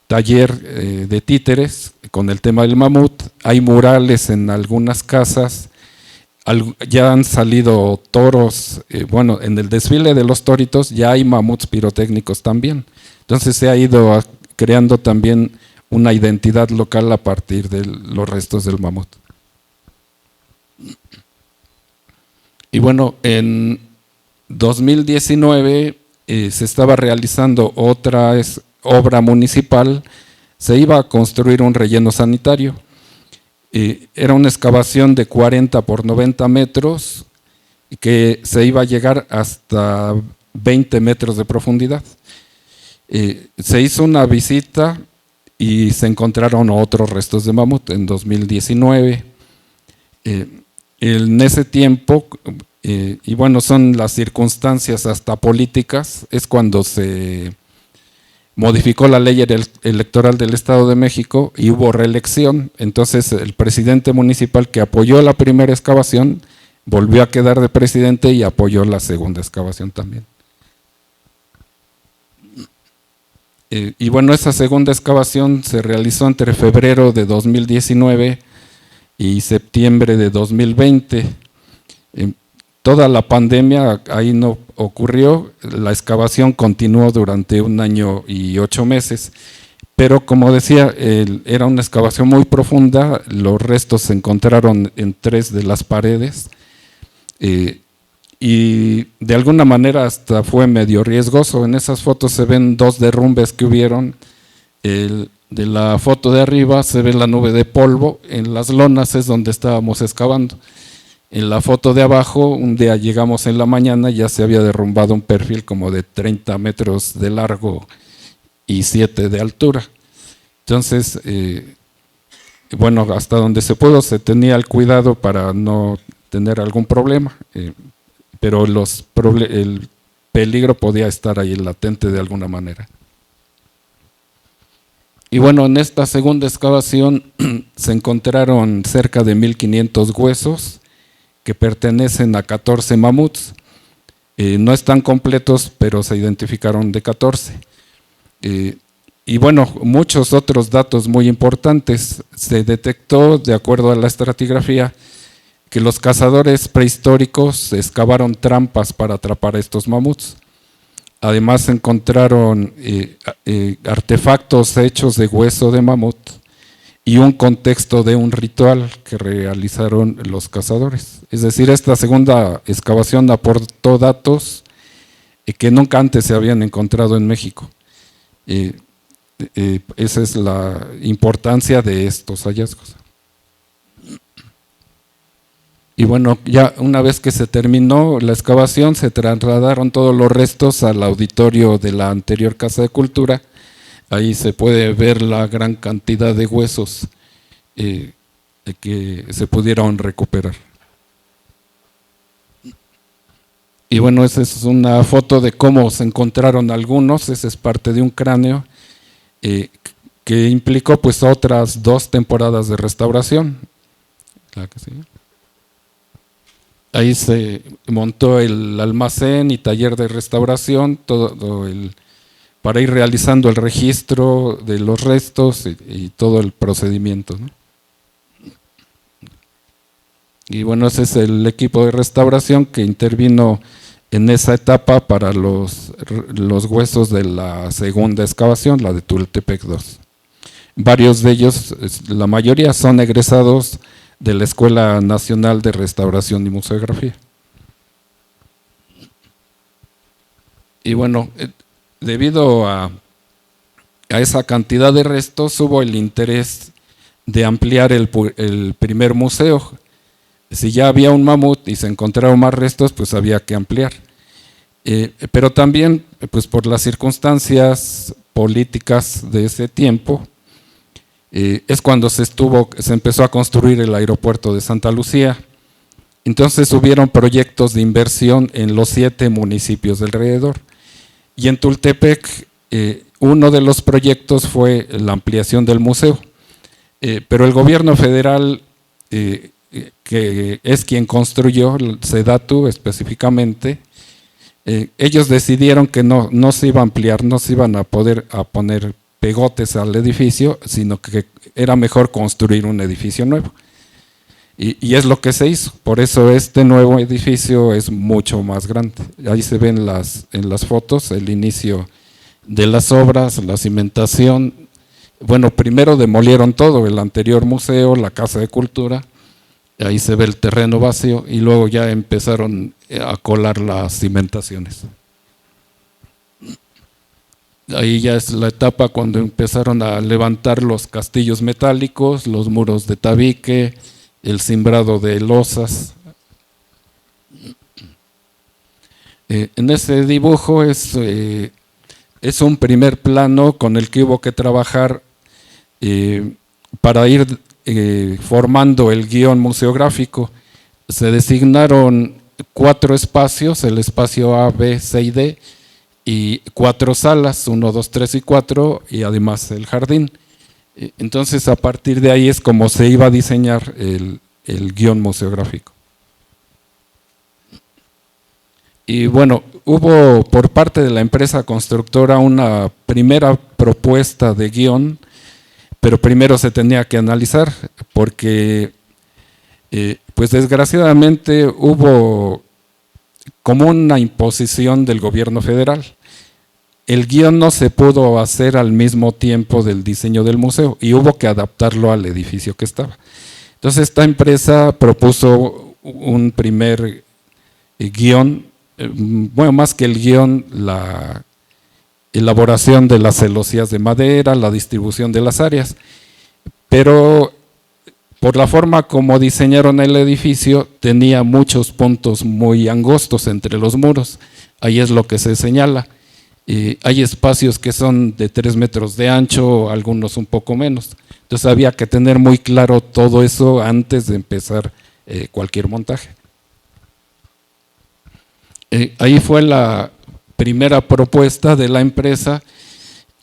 [SPEAKER 4] taller de títeres con el tema del mamut, hay murales en algunas casas, ya han salido toros, bueno, en el desfile de los toritos ya hay mamuts pirotécnicos también. Entonces se ha ido creando también una identidad local a partir de los restos del mamut. Y bueno, en 2019 se estaba realizando otra obra municipal, se iba a construir un relleno sanitario. Era una excavación de 40 por 90 metros que se iba a llegar hasta 20 metros de profundidad. Se hizo una visita y se encontraron otros restos de mamut en 2019. En ese tiempo, y bueno, son las circunstancias hasta políticas, es cuando se modificó la ley electoral del Estado de México y hubo reelección. Entonces el presidente municipal que apoyó la primera excavación volvió a quedar de presidente y apoyó la segunda excavación también. Y bueno, esa segunda excavación se realizó entre febrero de 2019 y septiembre de 2020. Toda la pandemia ahí no ocurrió, la excavación continuó durante 1 año y 8 meses, pero como decía, era una excavación muy profunda, los restos se encontraron en 3 de las paredes y de alguna manera hasta fue medio riesgoso. En esas fotos se ven 2 derrumbes que hubieron. De la foto de arriba se ve la nube de polvo, en las lonas es donde estábamos excavando. En la foto de abajo, un día llegamos en la mañana y ya se había derrumbado un perfil como de 30 metros de largo y 7 de altura. Entonces, bueno, hasta donde se pudo se tenía el cuidado para no tener algún problema, pero el peligro podía estar ahí latente de alguna manera. Y bueno, en esta segunda excavación se encontraron cerca de 1,500 huesos que pertenecen a 14 mamuts. No están completos, pero se identificaron de 14. Y bueno, muchos otros datos muy importantes. Se detectó, de acuerdo a la estratigrafía, que los cazadores prehistóricos excavaron trampas para atrapar a estos mamuts. Además se encontraron artefactos hechos de hueso de mamut y un contexto de un ritual que realizaron los cazadores. Es decir, esta segunda excavación aportó datos que nunca antes se habían encontrado en México. Esa es la importancia de estos hallazgos. Y bueno, ya una vez que se terminó la excavación, se trasladaron todos los restos al auditorio de la anterior Casa de Cultura. Ahí se puede ver la gran cantidad de huesos que se pudieron recuperar. Y bueno, esa es una foto de cómo se encontraron algunos. Esa es parte de un cráneo que implicó pues otras 2 temporadas de restauración. Claro que sí. Ahí se montó el almacén y taller de restauración, para ir realizando el registro de los restos y todo el procedimiento, ¿no? Y bueno, ese es el equipo de restauración que intervino en esa etapa para los huesos de la segunda excavación, la de Tultepec 2. Varios de ellos, la mayoría son egresados de la Escuela Nacional de Restauración y Museografía. Y bueno, debido a esa cantidad de restos, hubo el interés de ampliar el primer museo. Si ya había un mamut y se encontraron más restos, pues había que ampliar. Pero también, pues por las circunstancias políticas de ese tiempo, es cuando se empezó a construir el aeropuerto de Santa Lucía. Entonces hubieron proyectos de inversión en los 7 municipios de alrededor. Y en Tultepec, uno de los proyectos fue la ampliación del museo. Pero el gobierno federal, que es quien construyó, SEDATU específicamente, ellos decidieron que no se iba a ampliar, no se iban a poner pegotes al edificio, sino que era mejor construir un edificio nuevo. Y es lo que se hizo. Por eso este nuevo edificio es mucho más grande. Ahí se ven en las fotos el inicio de las obras, la cimentación. Bueno, primero demolieron todo, el anterior museo, la Casa de Cultura. Ahí se ve el terreno vacío y luego ya empezaron a colar las cimentaciones. Ahí ya es la etapa cuando empezaron a levantar los castillos metálicos, los muros de tabique, el cimbrado de losas. En ese dibujo es un primer plano con el que hubo que trabajar para ir formando el guión museográfico. Se designaron 4 espacios, el espacio A, B, C y D, y 4 salas, 1, 2, 3 y 4, y además el jardín. Entonces, a partir de ahí es como se iba a diseñar el guión museográfico. Y bueno, hubo por parte de la empresa constructora una primera propuesta de guión, pero primero se tenía que analizar porque pues desgraciadamente hubo como una imposición del gobierno federal. El guión no se pudo hacer al mismo tiempo del diseño del museo y hubo que adaptarlo al edificio que estaba. Entonces esta empresa propuso un primer guión, bueno, más que el guión, la elaboración de las celosías de madera, la distribución de las áreas, pero por la forma como diseñaron el edificio tenía muchos puntos muy angostos entre los muros. Ahí es lo que se señala. Hay espacios que son de 3 metros de ancho, algunos un poco menos. Entonces había que tener muy claro todo eso antes de empezar cualquier montaje. Ahí fue la primera propuesta de la empresa.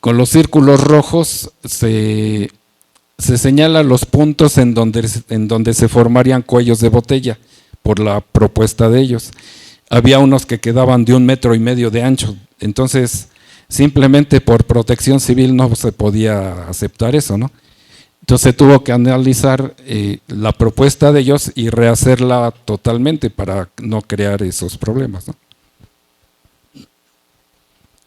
[SPEAKER 4] Con los círculos rojos se señalan los puntos en donde se formarían cuellos de botella por la propuesta de ellos. Había unos que quedaban de 1,5 metros de ancho, entonces simplemente por protección civil no se podía aceptar eso, ¿no? Entonces tuvo que analizar la propuesta de ellos y rehacerla totalmente para no crear esos problemas, ¿no?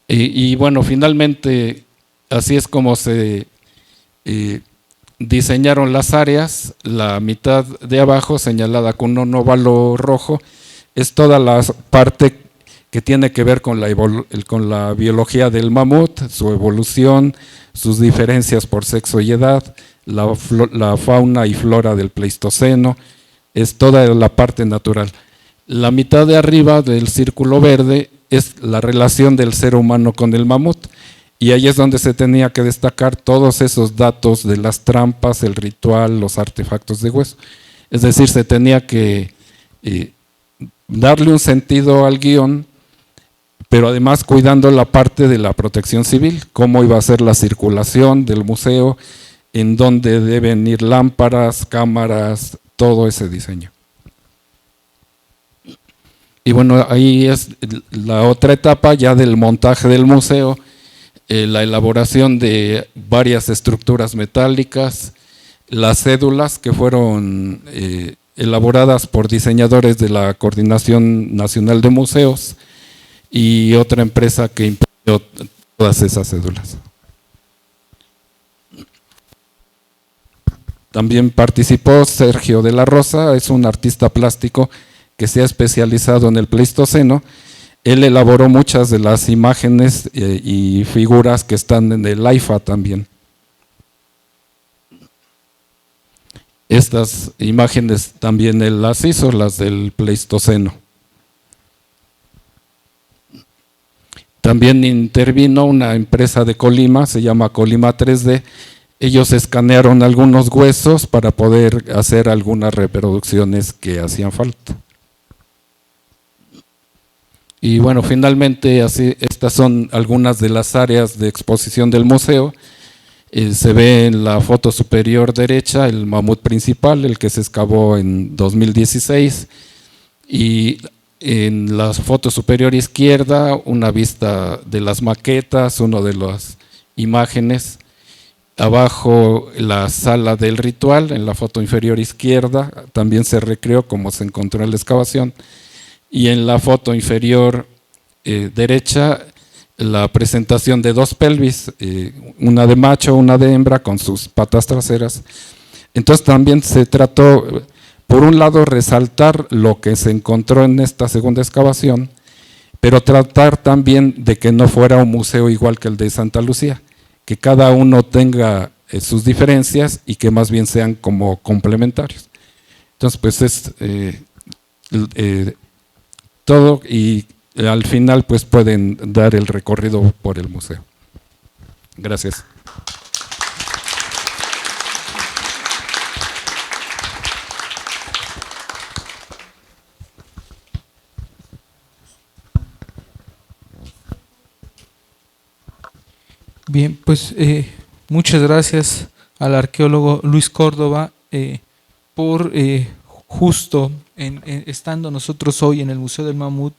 [SPEAKER 4] Y bueno, finalmente así es como se diseñaron las áreas. La mitad de abajo señalada con un óvalo rojo es toda la parte que tiene que ver con la biología del mamut, su evolución, sus diferencias por sexo y edad, la fauna y flora del Pleistoceno, es toda la parte natural. La mitad de arriba del círculo verde es la relación del ser humano con el mamut, y ahí es donde se tenía que destacar todos esos datos de las trampas, el ritual, los artefactos de hueso. Es decir, se tenía que darle un sentido al guión, pero además cuidando la parte de la protección civil, cómo iba a ser la circulación del museo, en dónde deben ir lámparas, cámaras, todo ese diseño. Y bueno, ahí es la otra etapa ya del montaje del museo, la elaboración de varias estructuras metálicas, las cédulas que fueron elaboradas por diseñadores de la Coordinación Nacional de Museos y otra empresa que imprimió todas esas cédulas. También participó Sergio de la Rosa, es un artista plástico que se ha especializado en el Pleistoceno. Él elaboró muchas de las imágenes y figuras que están en el AIFA también. Estas imágenes también él las hizo, las del Pleistoceno. También intervino una empresa de Colima, se llama Colima 3D. Ellos escanearon algunos huesos para poder hacer algunas reproducciones que hacían falta. Y bueno, finalmente así, estas son algunas de las áreas de exposición del museo. Se ve en la foto superior derecha el mamut principal, el que se excavó en 2016, y en la foto superior izquierda una vista de las maquetas, una de las imágenes. Abajo la sala del ritual, en la foto inferior izquierda, también se recreó como se encontró en la excavación. Y en la foto inferior derecha, la presentación de dos pelvis, una de macho, una de hembra, con sus patas traseras. Entonces también se trató, por un lado, resaltar lo que se encontró en esta segunda excavación, pero tratar también de que no fuera un museo igual que el de Santa Lucía, que cada uno tenga sus diferencias y que más bien sean como complementarios. Entonces, pues es todo, y al final pues pueden dar el recorrido por el museo. Gracias.
[SPEAKER 1] Bien, pues muchas gracias al arqueólogo Luis Córdoba por justo estando nosotros hoy en el Museo del Mamut,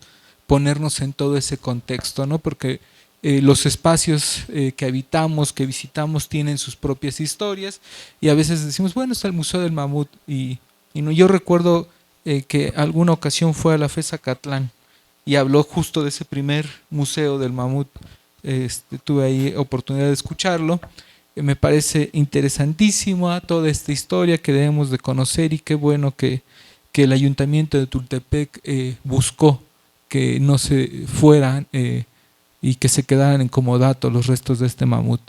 [SPEAKER 1] ponernos en todo ese contexto, ¿no? Porque los espacios que habitamos, que visitamos, tienen sus propias historias y a veces decimos, bueno, está el Museo del Mamut y no. Yo recuerdo que alguna ocasión fue a la FES Zacatlán y habló justo de ese primer Museo del Mamut. Tuve ahí oportunidad de escucharlo. Me parece interesantísima toda esta historia que debemos de conocer y qué bueno que el Ayuntamiento de Tultepec buscó que no se fueran y que se quedaran en comodato los restos de este mamut.